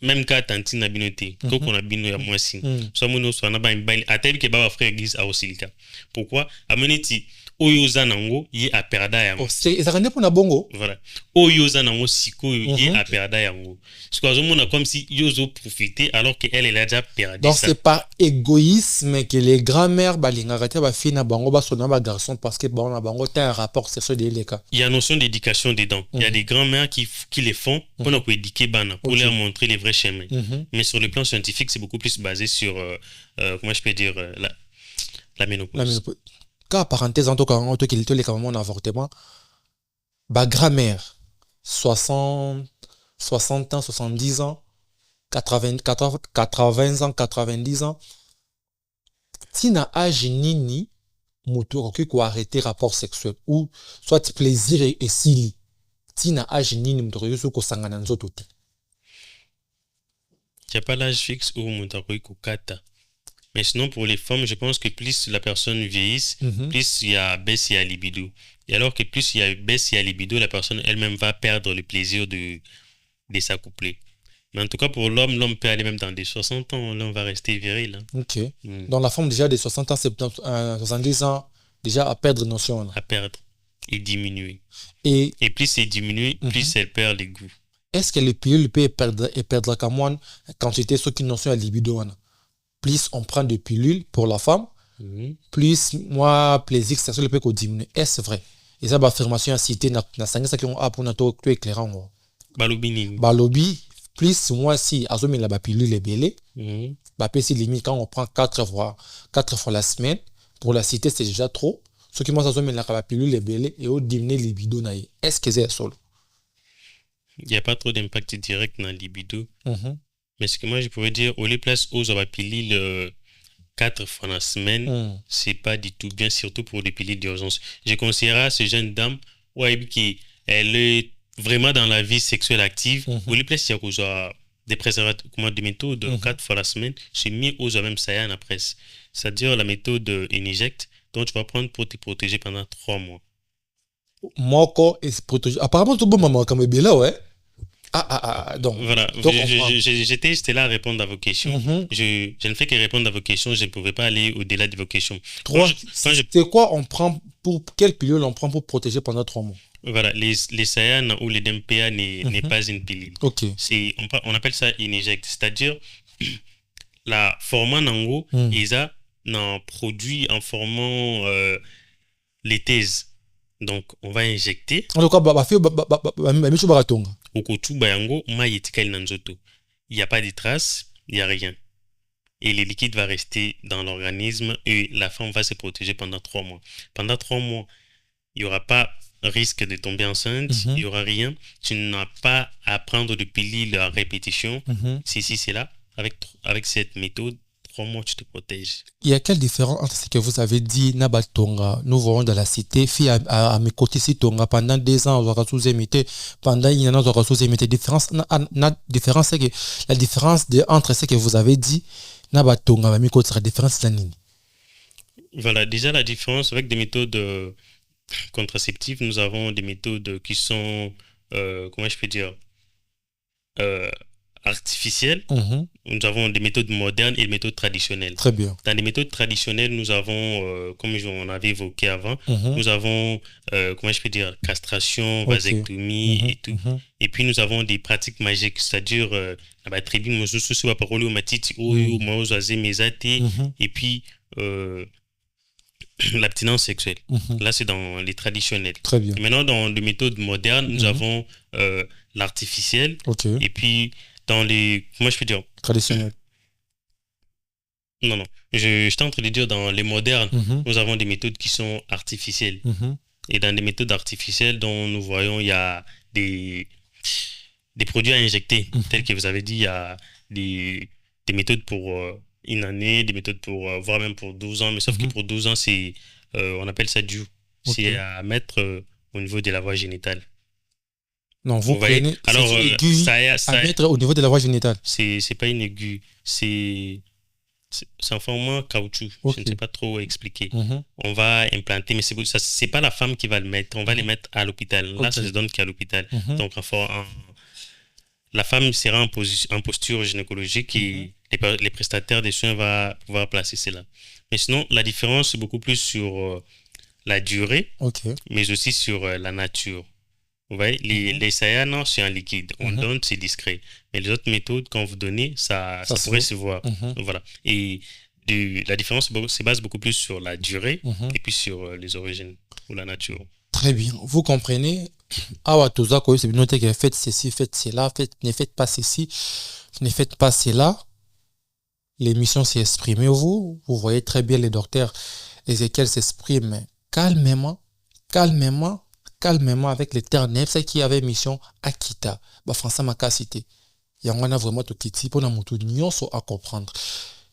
même quand tantine n'a bino té, quand on a bino ya moi si, soit mon soit n'a pas une balle, à tel que baba frère église a aussi le cas. Pourquoi? Ameneti oyoza nango ye aperda yango. C'est ça rende pour na bongo. Voilà. Oyoza nango siko ye aperda yango. Ce que on a comme si yozo profiter alors que elle a déjà perdu. Donc c'est par égoïsme que les grand-mères balingaka ba fille na bango ba sona ba garçon parce que bon na bango t'as un rapport sexuel de les cas. Il y a notion d'éducation dedans. Il y a des grand-mères qui les font pour nous éduquer bana, pour leur montrer les vrais chemins. Mais sur le plan scientifique, c'est beaucoup plus basé sur comment je peux dire la ménopause. Car parenthèse en tout cas qu'il te les quand même avortement ba grand-mère 60 ans 70 ans 80 ans 90 ans tina âge nini moto ko arrêter rapport sexuel ou soit plaisir et sili tina âge nini moto ko sangana nzoto te. Il n'y a pas l'âge fixe où moto ko kata. Mais sinon, pour les femmes, je pense que plus la personne vieillisse, plus il y a baisse, il y a libido. Et alors que plus il y a baisse, il y a libido, la personne elle-même va perdre le plaisir de s'accoupler. Mais en tout cas, pour l'homme peut aller même dans des 60 ans, l'homme va rester viril. Hein. Ok. Donc la femme déjà des 60 ans, 70 ans, déjà à perdre notion. Là. À perdre. est diminué. Et plus c'est diminué, plus elle perd les goûts. Est-ce que les pilules peuvent perdre quand même quantité ceux qui n'ont pas la libido? Plus on prend des pilules pour la femme, plus moi plaisir sexuel peut diminuer. Est-ce vrai? Et ça, affirmation à citer na sangisa qui ont pour notre tout éclairant. Balobi, plus moi si azome la pilule est belée, si limite quand on prend 4 fois la semaine, pour la cité c'est déjà trop. Ce qui moi azome la pilule est belée et au diminuer libido na. Est-ce que c'est solo? Il n'y a pas trop d'impact direct dans la libido. Mais ce que moi je pourrais dire, au lieu place aux pilule 4 fois la semaine, c'est pas du tout bien, surtout pour les pilules d'urgence. Je conseillerais ce jeune dame, qui elle est vraiment dans la vie sexuelle active, au lieu place il y a des préservatifs, des méthodes 4 fois la semaine, c'est mis aux même ça en après. C'est-à-dire la méthode Inject, dont tu vas prendre pour te protéger pendant 3 mois. Moko et se protéger. Apparemment tout bon maman comme là ouais. Donc voilà, j'étais là à répondre à vos questions. Je ne fais que répondre à vos questions, je ne pouvais pas aller au-delà de vos questions. C'est quoi on prend pour quelle pilule on prend pour protéger pendant 3 mois? Voilà, les SAYAN ou les DMPA n'est pas une pilule. On appelle ça Inject, c'est-à-dire la format nango ils a un produit en formant les thèses. Donc on va injecter. En tout cas il n'y a pas de traces, il n'y a rien. Et les liquides vont rester dans l'organisme et la femme va se protéger pendant 3 mois. Pendant 3 mois, il n'y aura pas risque de tomber enceinte, il n'y aura rien. Tu n'as pas à prendre de pilules à répétition. C'est là. Avec cette méthode, 3 mois, tu te protèges. Il y a quelle différence entre ce que vous avez dit, Nabatonga, nous voyons dans la cité, fille à mes côtés, si Tonga, pendant 2 ans, on aura sous-émité, pendant une année, on aura sous-émité. Différence, c'est que la différence entre ce que vous avez dit, Nabatonga, à mes côtés, la différence, c'est la nini. Voilà, déjà la différence avec des méthodes contraceptives, nous avons des méthodes qui sont, comment je peux dire, artificielles. Nous avons des méthodes modernes et des méthodes traditionnelles. Très bien. Dans les méthodes traditionnelles, nous avons, comme on avait évoqué avant, nous avons, comment je peux dire, castration, vasectomie et tout. Et puis nous avons des pratiques magiques, c'est-à-dire et puis l'abstinence sexuelle. Là, c'est dans les traditionnels. Très bien. Et maintenant, dans les méthodes modernes, nous avons l'artificiel. Et puis, dans les... Comment je peux dire? Traditionnel. Non. J'étais en train de dire, dans les modernes, nous avons des méthodes qui sont artificielles. Et dans les méthodes artificielles dont nous voyons, il y a des produits à injecter. Tels que vous avez dit, il y a des méthodes pour... une année, des méthodes pour, voire même pour 12 ans, mais sauf que pour 12 ans, c'est, on appelle ça DIU. C'est à mettre au niveau de la voie génitale. Non, vous prenez une aiguille à mettre au niveau de la voie génitale. C'est pas une aiguille, c'est un format caoutchouc. Je ne sais pas trop expliquer. On va implanter, mais c'est pas la femme qui va le mettre, on va les mettre à l'hôpital. Là, ça se donne qu'à l'hôpital. Donc, la femme sera en posture gynécologique et les prestataires des soins vont pouvoir placer cela. Mais sinon, la différence, c'est beaucoup plus sur la durée, mais aussi sur la nature. Vous voyez, les SAYAN, c'est un liquide. On donne, c'est discret. Mais les autres méthodes, quand vous donnez, ça pourrait se voir. Donc, voilà. Et la différence se base beaucoup plus sur la durée et puis sur les origines ou la nature. Très bien. Vous comprenez? C'est noté que faites ceci, faites cela, ne faites pas ceci, ne faites pas cela. L'émission s'est exprimée. Vous voyez très bien le docteur Ezekiel s'exprime calmement avec les termes. C'est qui avait mission Akita. Français m'a cité. Il y a vraiment tout qui pour nous tous à comprendre.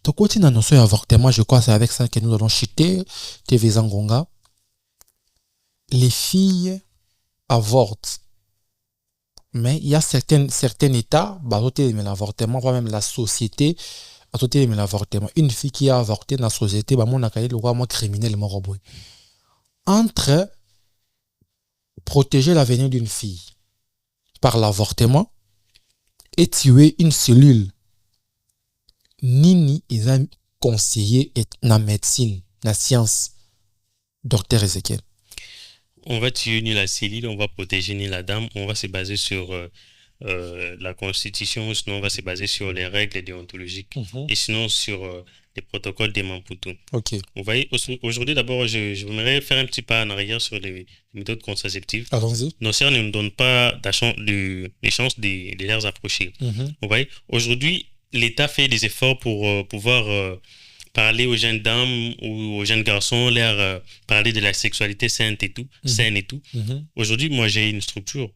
Donc, quand on a notion d'avortement, je crois que c'est avec ça que nous allons chuter TV Zangonga. Les filles avortent. Mais il y a certains états, l'avortement, voire même la société, l'avortement. Une fille qui a avorté dans la société, mon accueil le roi criminel, mon robot. Entre protéger l'avenir d'une fille par l'avortement et tuer une cellule, Nini est conseillé dans la médecine, dans la science, docteur Ezekiel. on va tuer ni la cellule, on va protéger ni la dame, on va se baser sur la constitution, sinon on va se baser sur les règles déontologiques et sinon sur les protocoles des Maputo. Ok. Vous voyez, aujourd'hui d'abord, je voudrais faire un petit pas en arrière sur les méthodes contraceptives. Allons-y. Nos sœurs ne nous donnent pas les chances de les approcher. Vous voyez, aujourd'hui, l'État fait des efforts pour pouvoir parler aux jeunes dames ou aux jeunes garçons, leur parler de la sexualité saine et tout. Aujourd'hui, moi, j'ai une structure.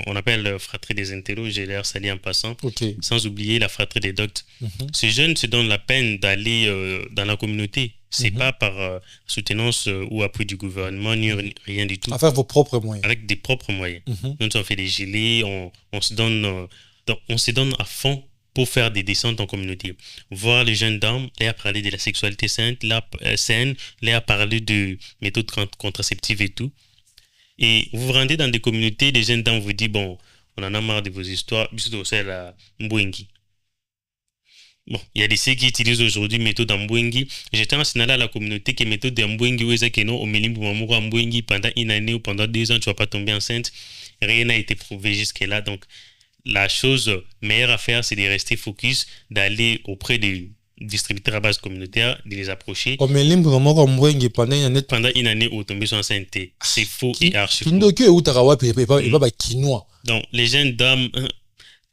On appelle Fratrie des Intellos, j'ai l'air sali en passant. Sans oublier la Fratrie des Doctes. Ces jeunes se donnent la peine d'aller dans la communauté. C'est pas par soutenance ou appui du gouvernement, ni rien du tout. Avec vos propres moyens. Avec des propres moyens. Nous, on fait des gilets, on se donne à fond pour faire des descentes en communauté. Voir les jeunes dames, leur parler de la sexualité saine, leur parler de méthodes contraceptives et tout. Et vous vous rendez dans des communautés, les jeunes dames vous disent, bon, on en a marre de vos histoires, c'est la Mbwengi. Bon, il y a des ceux qui utilisent aujourd'hui méthode Mbwengi. J'étais en signaler à la communauté que méthode Mbwengi, pendant une année ou pendant 2 ans, tu ne vas pas tomber enceinte. Rien n'a été prouvé jusque-là, donc la chose meilleure à faire, c'est de rester focus, d'aller auprès des distributeurs à base communautaire, de les approcher. Pendant une année où tomber sur enceinte, c'est faux et archi faux. Donc, les jeunes dames,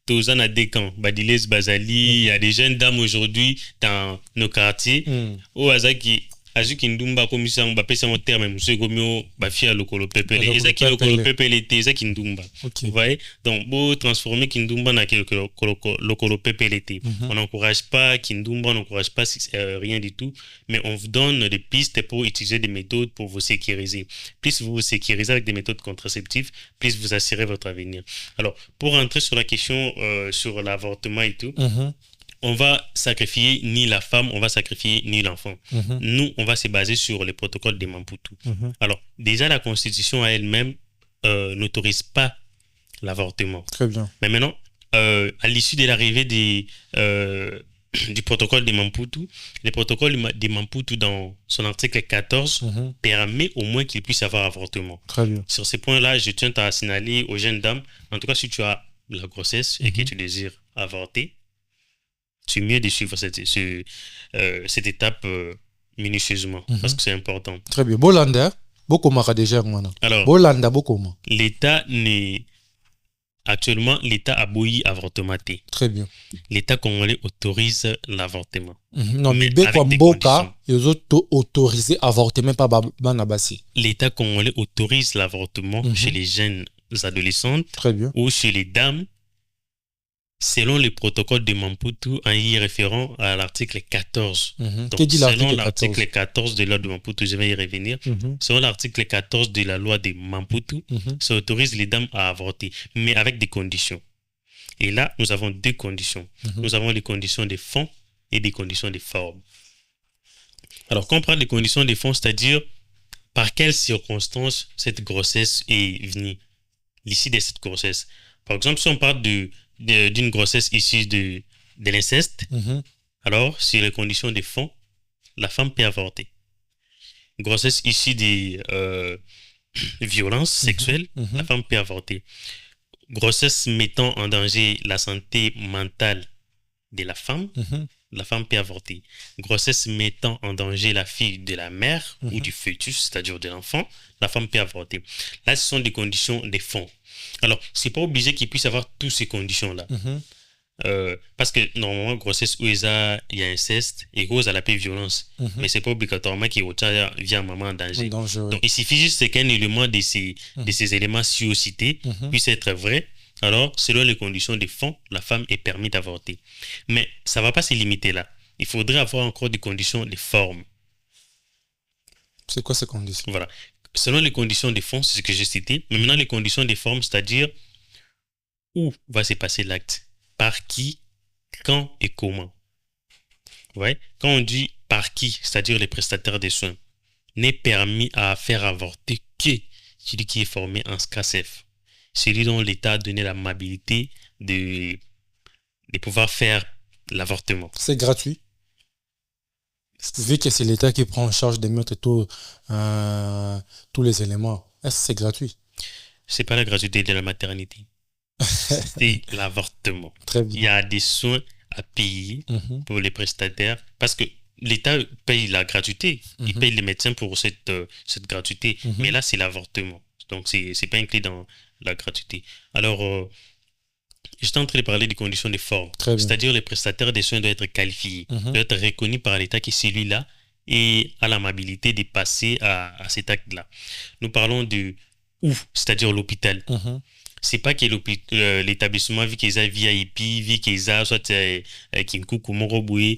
tous en a des camps. Badiles, Bazali, il y a des jeunes dames aujourd'hui dans nos quartiers. Au Azaki, Azuki Ndumba, comme ça, on va passer mon terme, monsieur Gomio, Bafia, Lokolo Pepele. Et ça qui est Lokolo Pepele, c'est ça qui Ndumba. Vous voyez? Donc, pour transformer Kindumba dans Lokolo Pepele. On n'encourage pas Kindumba, on n'encourage pas rien du tout, mais on vous donne des pistes pour utiliser des méthodes pour vous sécuriser. Plus vous vous sécurisez avec des méthodes contraceptives, plus vous assurez votre avenir. Alors, pour rentrer sur la question sur l'avortement et tout, on va sacrifier ni la femme, on va sacrifier ni l'enfant. Nous, on va se baser sur les protocoles des Maputo. Alors, déjà, la Constitution à elle-même n'autorise pas l'avortement. Très bien. Mais maintenant, à l'issue de l'arrivée du protocole des Maputo, le protocole des Maputo, dans son article 14, permet au moins qu'il puisse avoir avortement. Très bien. Sur ces points-là, je tiens à signaler aux jeunes dames, en tout cas, si tu as la grossesse et que tu désires avorter, c'est mieux de suivre cette étape minutieusement parce que c'est important. Très bien. Bolanda, beaucoup déjà. Alors, Bolanda, beaucoup. L'État actuellement, l'État a bouilli avortement. Très bien. L'État congolais autorise l'avortement. Non, mais Mboka, ils ont autorisé l'avortement par Banabasi. L'État congolais autorise l'avortement chez les jeunes adolescentes. Très bien. Ou chez les dames, selon les protocoles de Maputo, en y référant à l'article 14. Donc, selon l'article 14 de la loi de Maputo, je vais y revenir. Selon l'article 14 de la loi de Maputo, ça autorise les dames à avorter, mais avec des conditions. Et là, nous avons 2 conditions. Nous avons les conditions de fond et des conditions de forme. Alors, quand on parle des conditions de fond, c'est-à-dire par quelles circonstances cette grossesse est venue, l'issue de cette grossesse. Par exemple, si on parle d'une grossesse issue de l'inceste, alors, sur les conditions de fond, la femme peut avorter. Grossesse issue des violences sexuelles, la femme peut avorter. Grossesse mettant en danger la santé mentale de la femme peut avorter. Grossesse mettant en danger la fille de la mère ou du fœtus, c'est-à-dire de l'enfant, la femme peut avorter. Là, ce sont des conditions de fond. Alors, c'est pas obligé qu'il puisse avoir toutes ces conditions-là. Parce que normalement, grossesse où il y a inceste et cause à la paix violence. Mais c'est pas obligatoirement qu'il y a un maman en danger. Donc, il suffit juste qu'un élément de ces éléments cités puisse être vrai. Alors, selon les conditions de fond, la femme est permise d'avorter. Mais ça ne va pas se limiter là. Il faudrait avoir encore des conditions de forme. C'est quoi ces conditions? Voilà. Selon les conditions de fond, c'est ce que j'ai cité. Mais maintenant, les conditions de forme, c'est-à-dire où va se passer l'acte, par qui, quand et comment. Ouais. Quand on dit par qui, c'est-à-dire les prestataires des soins, n'est permis à faire avorter que celui qui est formé en SCACEF. Celui dont l'État a donné l'amabilité de pouvoir faire l'avortement. C'est gratuit. Vu que c'est l'État qui prend en charge de mettre tous les éléments. Est-ce que c'est gratuit? C'est pas la gratuité de la maternité. C'est l'avortement. Très Il bien. y a des soins à payer pour les prestataires parce que l'État paye la gratuité. Il paye les médecins pour cette gratuité. Mais là, c'est l'avortement. Donc, c'est pas inclus dans la gratuité. Alors, j'étais en train de parler des conditions de forme. C'est-à-dire les prestataires des soins doivent être qualifiés, doivent être reconnus par l'État que celui-là et a l'amabilité de passer à cet acte-là. Nous parlons de où, c'est-à-dire l'hôpital. C'est pas que l'établissement, vu qu'ils a VIP, vu qu'ils a soit Kinkuku Moroboué,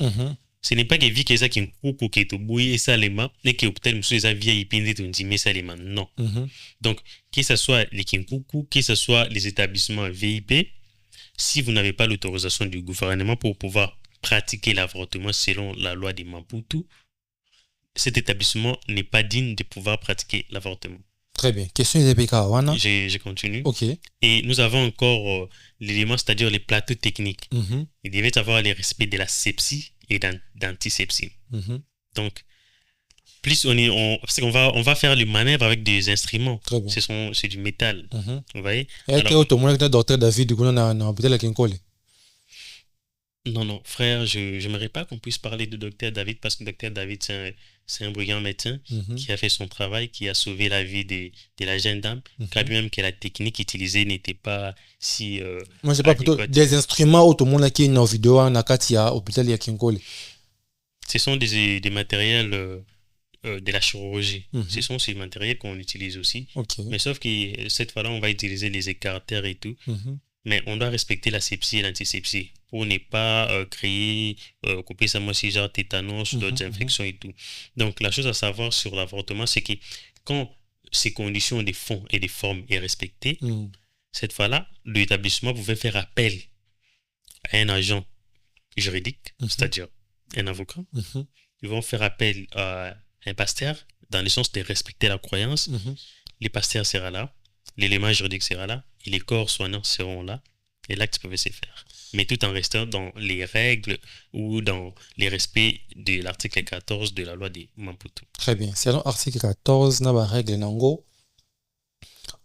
ce n'est pas que vu qu'ils a Kinkuku Ketoboué et Salema, mais que l'hôpital, monsieur, ils a VIP, mais Salema. Non. Donc, que ce soit les Kinkuku, que ce soit les établissements VIP, si vous n'avez pas l'autorisation du gouvernement pour pouvoir pratiquer l'avortement selon la loi de Maputo, cet établissement n'est pas digne de pouvoir pratiquer l'avortement. Très bien. Question des PK, Wana. Je continue. Ok. Et nous avons encore l'élément, c'est-à-dire les plateaux techniques. Il devait avoir le respect de la sepsie et d'antisepsie. Donc, plus parce qu'on va faire le manœuvre avec des instruments. C'est du métal. Vous voyez? Alors, docteur David, du coup, on a hôpital à Kinkole. Non, frère, je n'aimerais pas qu'on puisse parler de docteur David parce que docteur David, c'est un brillant médecin qui a fait son travail, qui a sauvé la vie de la jeune dame, quand même que la technique utilisée n'était pas si. Moi, je pas plutôt des instruments où tout le monde a qui une vidéo en Akatia, hôpital à Kinkole. Ce sont des matériels de la chirurgie. Ce sont ces matériels qu'on utilise aussi. Mais sauf que cette fois-là, on va utiliser les écarteurs et tout. Mais on doit respecter la sepsie et l'antisepsie pour ne pas créer, couper ça, moi, si genre tétanos, d'autres infections et tout. Donc, la chose à savoir sur l'avortement, c'est que quand ces conditions de fond et de forme sont respectées, cette fois-là, l'établissement pouvait faire appel à un agent juridique, c'est-à-dire un avocat. Ils vont faire appel à un pasteur, dans le sens de respecter la croyance. Les pasteurs seront là, l'élément juridique sera là, et les corps soignants seront là, et l'acte pouvait se faire. Mais tout en restant dans les règles ou dans les respects de l'article 14 de la loi de Maputo. Très bien. Selon l'article 14, na ba règle nango,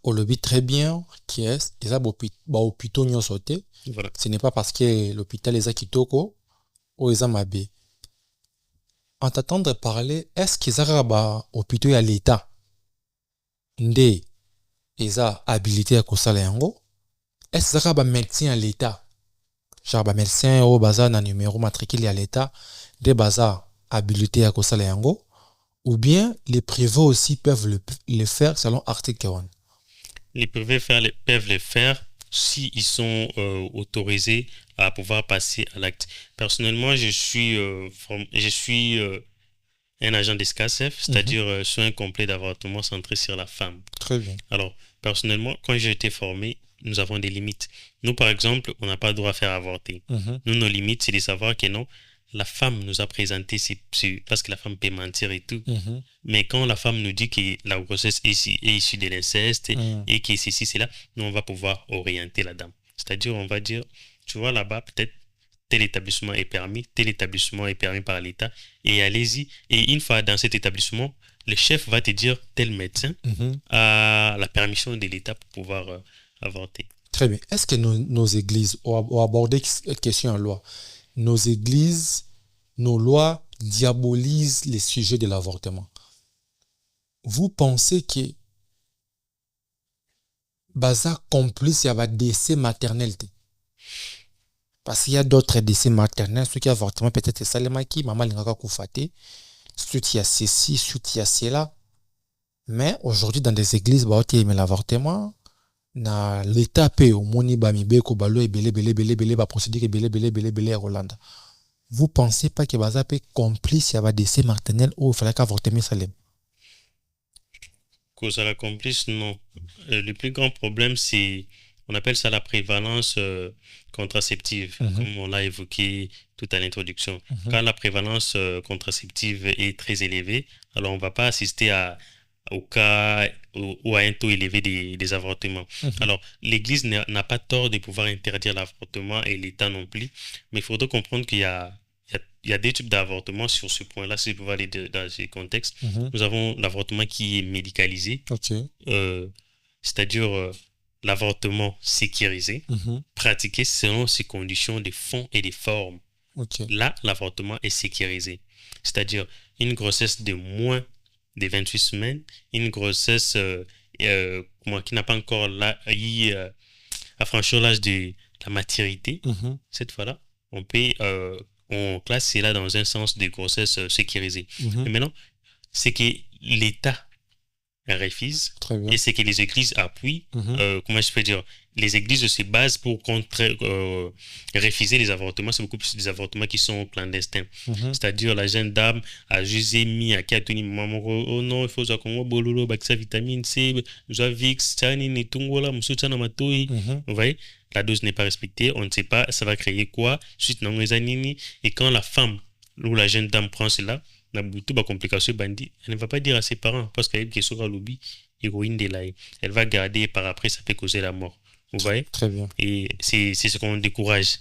on le dit très bien qui est, ils ont hôpitaux nyo sauté. Voilà. Ce n'est pas parce que l'hôpital est à Kitoko ou ils ont mabé. En t'attendre parler, est-ce qu'ils ont hôpitaux à l'État? Ndé, ils ont habilité à Kosala yango? Est-ce qu'ils ont médecin à l'État? Genre, médecin au bazar na numéro matriculé à l'État, des bazars habilités à Kosala yango? Ou bien les privés aussi peuvent le faire selon l'article 40? Les privés peuvent le faire s'ils sont autorisés à pouvoir passer à l'acte. Personnellement, je suis un agent de SCACEF, c'est-à-dire soins complets d'avortement centré sur la femme. Très bien. Alors, personnellement, quand j'ai été formé, nous avons des limites. Nous, par exemple, on n'a pas le droit à faire avorter. Nous, nos limites, c'est de savoir que non, la femme nous a présenté, parce que la femme peut mentir et tout. Mais quand la femme nous dit que la grossesse est issue de l'inceste et que ceci, c'est là, nous, on va pouvoir orienter la dame. C'est-à-dire, on va dire, tu vois, là-bas, peut-être, tel établissement est permis par l'État, et allez-y. Et une fois dans cet établissement, le chef va te dire, tel médecin a la permission de l'État pour pouvoir avorter. Très bien. Est-ce que nos églises ont abordé cette question en loi? Nos églises, nos lois diabolisent les sujets de l'avortement. Vous pensez que baza complice il y a des décès maternels? Parce qu'il y a d'autres décès maternels, ceux qui avortement peut-être ça les maquis, maman l'ingaka koufate, ceux qui a ceci, ceux qui a cela. Mais aujourd'hui dans des églises, bah mais l'avortement na l'état pe au moni ba mibeko balo et belé ba procédure belé Rolanda. Vous pensez pas que baza pe complice il y a des décès maternels ou il fallait qu'avorter mais salem? Cause à la complice, non. Le plus grand problème, c'est, on appelle ça la prévalence contraceptive, comme on l'a évoqué tout à l'introduction. Quand la prévalence contraceptive est très élevée, alors on ne va pas assister au cas ou à un taux élevé des avortements. Alors, l'Église n'a pas tort de pouvoir interdire l'avortement et l'État non plus, mais il faudrait comprendre qu'il y a il y a deux types d'avortements sur ce point-là, si je peux aller dans ces contextes. Nous avons l'avortement qui est médicalisé, c'est-à-dire l'avortement sécurisé, pratiqué selon ses conditions de fond et de forme. Là, l'avortement est sécurisé, c'est-à-dire une grossesse de moins de 28 semaines, une grossesse qui n'a pas encore à franchir l'âge de la maturité. Cette fois-là, on classe cela dans un sens de grossesse sécurisée. Mais maintenant, c'est que l'État refuse et c'est que les églises appuient. Comment je peux dire, les églises se basent pour refuser les avortements. C'est beaucoup plus des avortements qui sont clandestins. C'est-à-dire la jeune dame a juste mis à Katoni, maman, oh non, il faut qu'on bololo, baksa vitamine C, Vix, Tani, Netungola, Moussouchana Matoi. Vous voyez, la dose n'est pas respectée, on ne sait pas, ça va créer quoi, suite non et quand la femme ou la jeune dame prend cela, elle ne va pas dire à ses parents parce qu'elle est sur lobby, héroïne de l'ail. Elle va garder par après, ça peut causer la mort. Vous voyez? Très bien. Et c'est ce qu'on décourage.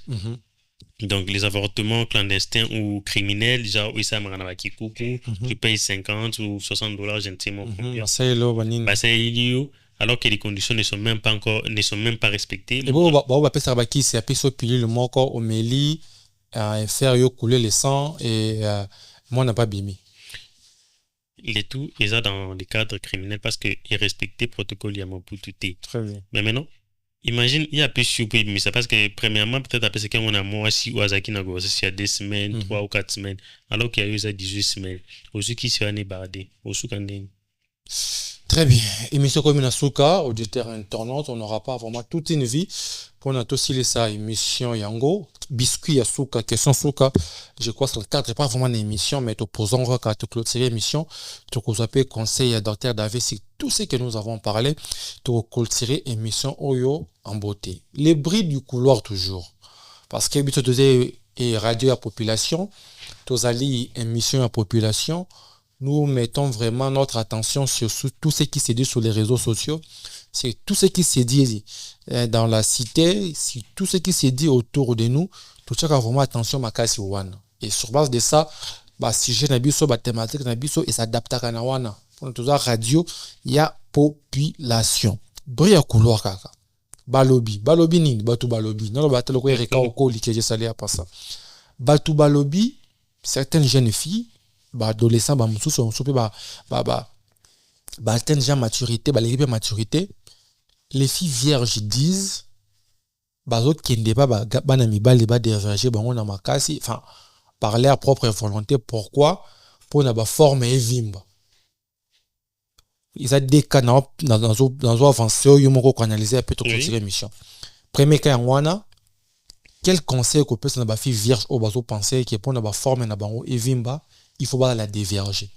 Donc, les avortements clandestins ou criminels, genre, oui, ça m'a tu payes 50 ou 60 $, je ne sais pas combien. Alors que les conditions ne sont même pas respectées. Et bon, on va passer à qui c'est appelé sur pilule le mot au méli, faire couler le sang et moi on n'a pas bimé. Il est tout, et ça dans les cadres criminels parce que il respectait protocole pour tout. Très bien. Mais maintenant, imagine, il y a plus surpris, mais c'est parce que premièrement, peut-être après c'est quand on a moi si ou Azaki n'a gossé il y a 2 semaines, 3 ou 4 semaines, alors qu'il y a eu ça 18 semaines. Aussi qui se bardé, aussi quand Très bien. Émission comme une souka, auditeur internaute, on n'aura pas vraiment toute une vie. Pour nous aussi les ça émission Yango, biscuit à souka, question souka. Je crois que c'est le cadre pas vraiment une émission, mais tu posons quand tu clôturer l'émission, tu peux conseil à docteur David sur tout ce que nous avons parlé, tu clôturer émission Oyo en beauté. Les bris du couloir toujours. Parce que tu disais radio à population, tu alliés émission à population. Nous mettons vraiment notre attention sur tout ce qui se dit sur les réseaux sociaux. C'est tout ce qui se dit dans la cité, c'est tout ce qui se dit autour de nous. Tout ça, vraiment attention à Makasi Wana. Et sur base de ça, si j'ai un biso, thématique, et s'adapte à Kanawana. Pour notre radio, il y a population. Bria couloir kaka. Balobi. Balobi ni, batu balobi. Non, batu le quoi, reka oko, likeje salé à pas ça. Batu balobi, certaines jeunes filles, adolescents on atteindre déjà maturité maturité les filles vierges disent autres qui ne pas déverger na makasi enfin par leur propre volonté. Pourquoi? Pour na forme et vimba ils a des cas dans avancé yo moko ko analyser peut être émission. Premier cas ngwana, quel conseil qu'on peut na fille vierge au bazo penser qui pour na forme na bango et vimba, il faut pas la déverger.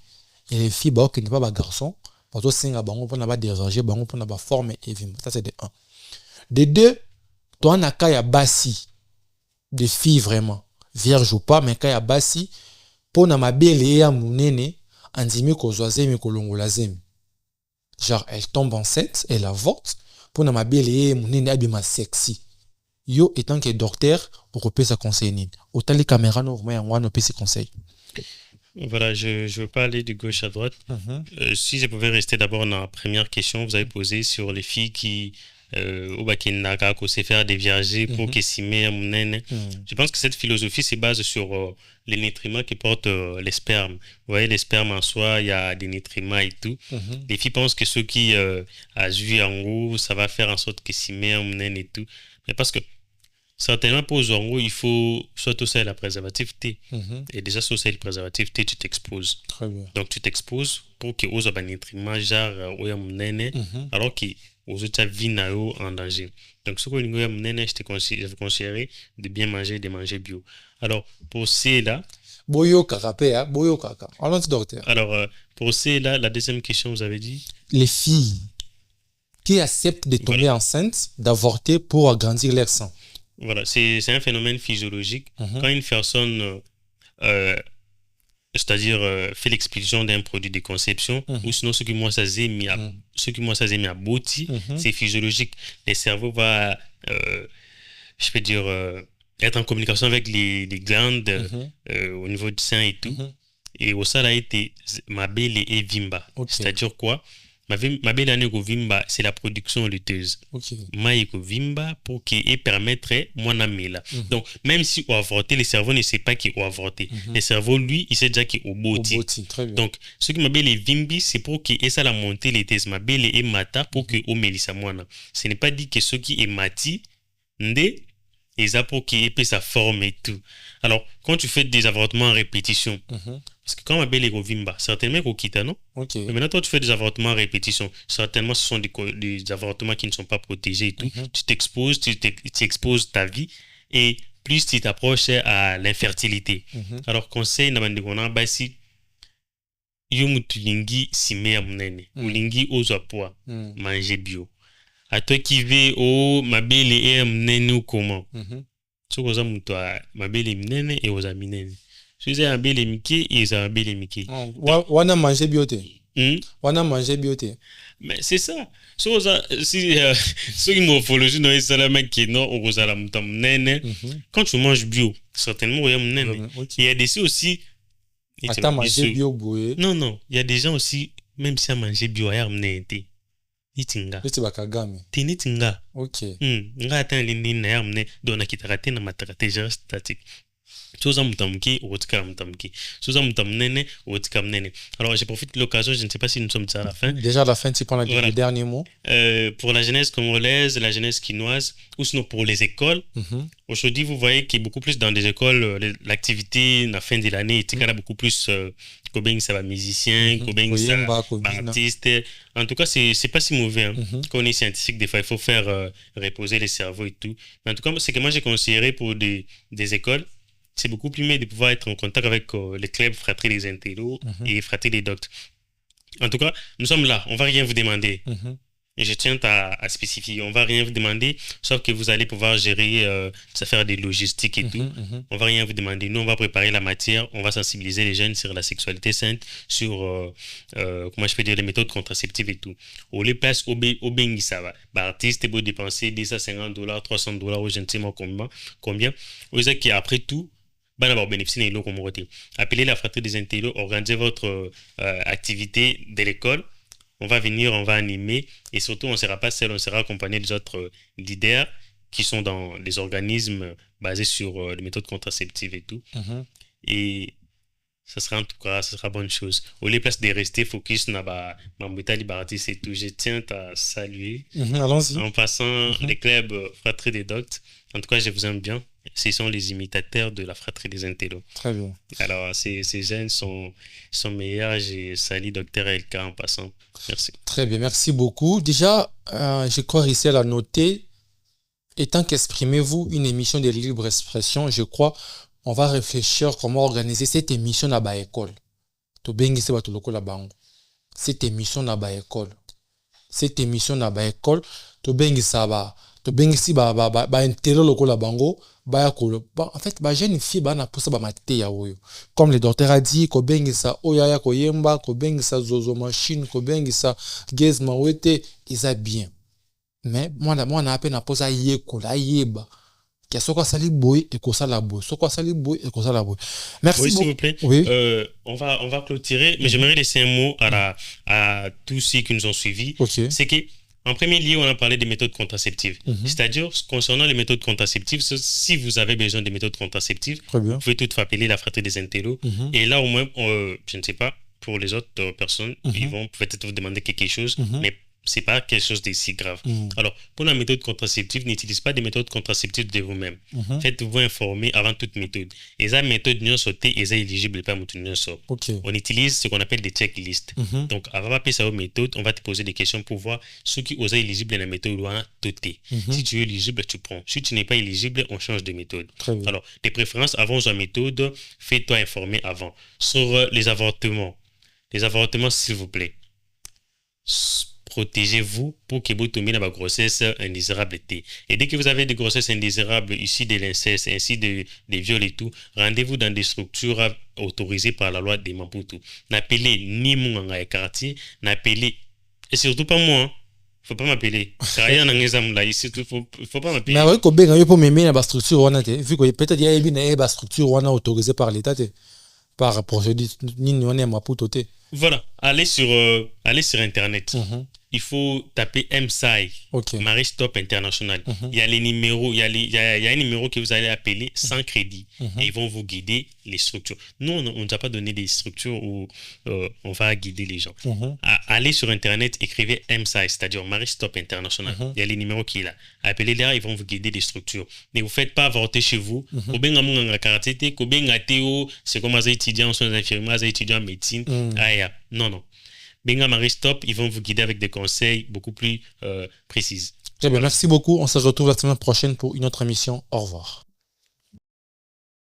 Et les filles qui n'est pas garçon, parce que c'est bango pour na déverger, bango pour na forme et vimba. Ça c'est de 1. De 2, toi na kaya basi des filles vraiment vierge ou pas, mais kaya basi pour na mabele ya munene anzimi ko zoazemi ko longola zemi. Genre elle tombe enceinte, elle avorte pour na mabele ya munene abima sexy. Yo étant que docteur pour peut sa conseiller. Autant les caméras no vraiment moi no peut se conseil. Voilà, je ne veux pas aller de gauche à droite. Si je pouvais rester d'abord dans la première question, vous avez posé sur les filles qui au Bakinaka, qu'on sait faire des viagers pour qu'ils s'y mettent. Je pense que cette philosophie se base sur les nutriments que portent les spermes. Vous voyez, les spermes en soi, il y a des nutriments et tout. Les filles pensent que ceux qui agissent en gros, ça va faire en sorte qu'ils s'y mettent et tout. Mais parce que certainement pour Zongo, il faut soit aussi la préservatif T. Et déjà, sur le préservatif T, tu t'exposes. Très bien. Donc, tu t'exposes pour que aux nutriments, genre, alors que aux autres vie en danger. Donc, ce que je te conseillerais de bien manger, de manger bio. Alors, pour cela. Boyo kaka, boyo kaka. Allons, docteur. Alors, pour cela, la deuxième question, vous avez dit? Les filles qui acceptent de tomber enceinte, d'avorter pour agrandir leur sang. Voilà, c'est un phénomène physiologique. Quand une personne, c'est-à-dire fait l'expulsion d'un produit de conception, ou sinon ce qui moi ça s'est mis à bouti, c'est physiologique. Le cerveau va, je peux dire, être en communication avec les glandes au niveau du sein et tout. Et au ça a été mabele et vimba. C'est-à-dire quoi? Mabele ane ko vimba, c'est la production luteuse. Maï ko vimba pour qu'il permettrait mon amela. Donc, même si on a avorté, le cerveau ne sait pas qu'il a avorté. Le cerveau, lui, il sait déjà qu'il est au boti. Donc, ce qui mabele vimbi, c'est pour qu'il ait ça la montée luteuse. Mabele et mata pour qu'il ait melissa moana. Ce n'est pas dit que ce qui est mati, ndé, et ça pour qu'il ait sa forme et tout. Alors, quand tu fais des avortements en répétition, parce que quand ma belle est vimba, certainement qu'on quitte, non? Mais maintenant, toi, tu fais des avortements en répétition. Certainement, ce sont des avortements qui ne sont pas protégés et tout. Tu t'exposes, tu exposes ta vie et plus tu t'approches à l'infertilité. Alors, conseil, bah, si yumutulingi simea mnene, ulingi ozo poa, manger bio. À toi qui veux au mabele et mnene ou comment? So koza muto mabele mnene et oza minene. So za mabele miki et za mabele miki. Wana manger biote. Wana manger biote. Mais c'est ça. So si une morphologie dans les mec qui non au koza la muto mnene. Quand tu manges bio, certainement il y a mnene. Il y a des aussi attends manger bio boué. Non, il y a des gens aussi même si à manger bio il y a mnene. Itinga. Bakagame. Tinitinga. OK. Nga atan lindi na yamne dona kitakate na matakate gère statique. Soza mutamki otika mutamki. Soza mutamnene otika mnene. Alors je profite de l'occasion, je ne sais pas si nous sommes à la fin. Déjà à la fin, tu prends le dernier mot. Pour la jeunesse congolaise, la jeunesse quinoise, ou sinon pour les écoles. Aujourd'hui, vous voyez qu'il y a beaucoup plus dans des écoles, l'activité à la fin de l'année, il y a beaucoup plus Kobeng ça va musicien, Kobeng ça va artiste. En tout cas, c'est pas si mauvais. Hein. Quand on est scientifique, des fois, il faut faire reposer les cerveaux et tout. Mais en tout cas, c'est que moi, j'ai conseillé pour des écoles, c'est beaucoup plus mieux de pouvoir être en contact avec les clubs Fratrie des Intellos et Fratrie des Doctes. En tout cas, nous sommes là, on va rien vous demander. Et je tiens à spécifier, on va rien vous demander, sauf que vous allez pouvoir gérer des affaires de logistique et tout. On va rien vous demander. Nous, on va préparer la matière, on va sensibiliser les jeunes sur la sexualité sainte, sur, comment je peux dire, les méthodes contraceptives et tout. Au les places, au bengi, ça va. Bah, artiste, beau dépenser $250, $300, ou je ne sais moi combien. Vous savez qu'après tout, bah d'abord bénéficier des lots comme côté. Appelez la fratrie des intellos, organisez votre activité de l'école. On va venir, on va animer et surtout on ne sera pas seul, on sera accompagné des autres leaders qui sont dans les organismes basés sur les méthodes contraceptives et tout. Et ça sera en tout cas, ça sera bonne chose. Au lieu de rester focus sur Mambouta Liberatis et tout, je tiens à saluer en passant les clubs Fratrie des Doctes. En tout cas, je vous aime bien. Ce sont les imitateurs de la Fratrie des Intellos. Très bien. Alors, ces jeunes sont meilleurs. J'ai sali Dr LK en passant. Merci. Très bien, merci beaucoup. Déjà, je crois ici à la noter, étant qu'exprimez-vous une émission de libre expression, je crois, on va réfléchir comment organiser cette émission à l'école. Cette émission à l'école. Cette émission à l'école, to bengi saba. To bengi si ba intelo lokola bango. En fait, jeune fille na poussa ba matete ya oyo. Comme le docteur a dit, ko bengi sa oyaya ko yemba, ko bengi sa zozo machine, ko bengi sa gaz mawete, isa bien. Mais moi na appelle na poussa yekola yeba. Qu'il soit sali boy et qu'on sala boy, soit sali boy et qu'on sala boy. Merci. Oui, s'il vous plaît. Oui. On va clôturer, mais j'aimerais laisser un mot à tous ceux qui nous ont suivis. Okay. C'est que en premier lieu, on a parlé des méthodes contraceptives. C'est-à-dire, concernant les méthodes contraceptives, si vous avez besoin de méthodes contraceptives, vous pouvez tout appeler la Fratrie des Intellos. Et là, au moins, je ne sais pas, pour les autres personnes, ils vont peut-être vous demander quelque chose, mais c'est pas quelque chose de si grave. Alors, pour la méthode contraceptive, n'utilisez pas des méthodes contraceptives de vous-même. Faites-vous informer avant toute méthode. Et la méthode non sautée est éligible pas On utilise ce qu'on appelle des checklists. Donc, avant de passer aux méthodes, on va te poser des questions pour voir ceux qui osent éligibles à la méthode ou à toté. Si tu es éligible, tu prends. Si tu n'es pas éligible, on change de méthode. Alors, des préférences avant la méthode, fais-toi informer avant. Sur les avortements. Les avortements, s'il vous plaît. Protégez-vous pour que vous tombiez dans la grossesse indésirable. Et dès que vous avez des grossesses indésirables, ici de l'inceste, ainsi des viols et tout, rendez-vous dans des structures autorisées par la loi des Maputo. N'appelez ni mon quartier, n'appelez, et surtout pas moi, Faut pas m'appeler. Travailler en examen là ici, faut pas m'appeler. Mais avec Kobe, il faut m'aimer la structure on a vu que peut-être il y a une structure on a autorisée par l'État par procédure ni on est Maputo. Voilà, allez sur internet. Il faut taper MSAI, Marie Stop International. Il y a les numéros, il y a un numéro que vous allez appeler sans crédit et ils vont vous guider les structures. Nous, on ne nous a pas donné des structures où on va guider les gens. Allez sur internet, écrivez MSAI, c'est-à-dire Marie Stop International. Il y a les numéros qui sont là. Appelez-les là, ils vont vous guider des structures. Ne vous faites pas avorter chez vous. C'est comme les étudiants en soins infirmiers, les étudiants en médecine. Non. Benga Marie Stop, ils vont vous guider avec des conseils beaucoup plus précis. Très bien, merci beaucoup. On se retrouve la semaine prochaine pour une autre émission. Au revoir.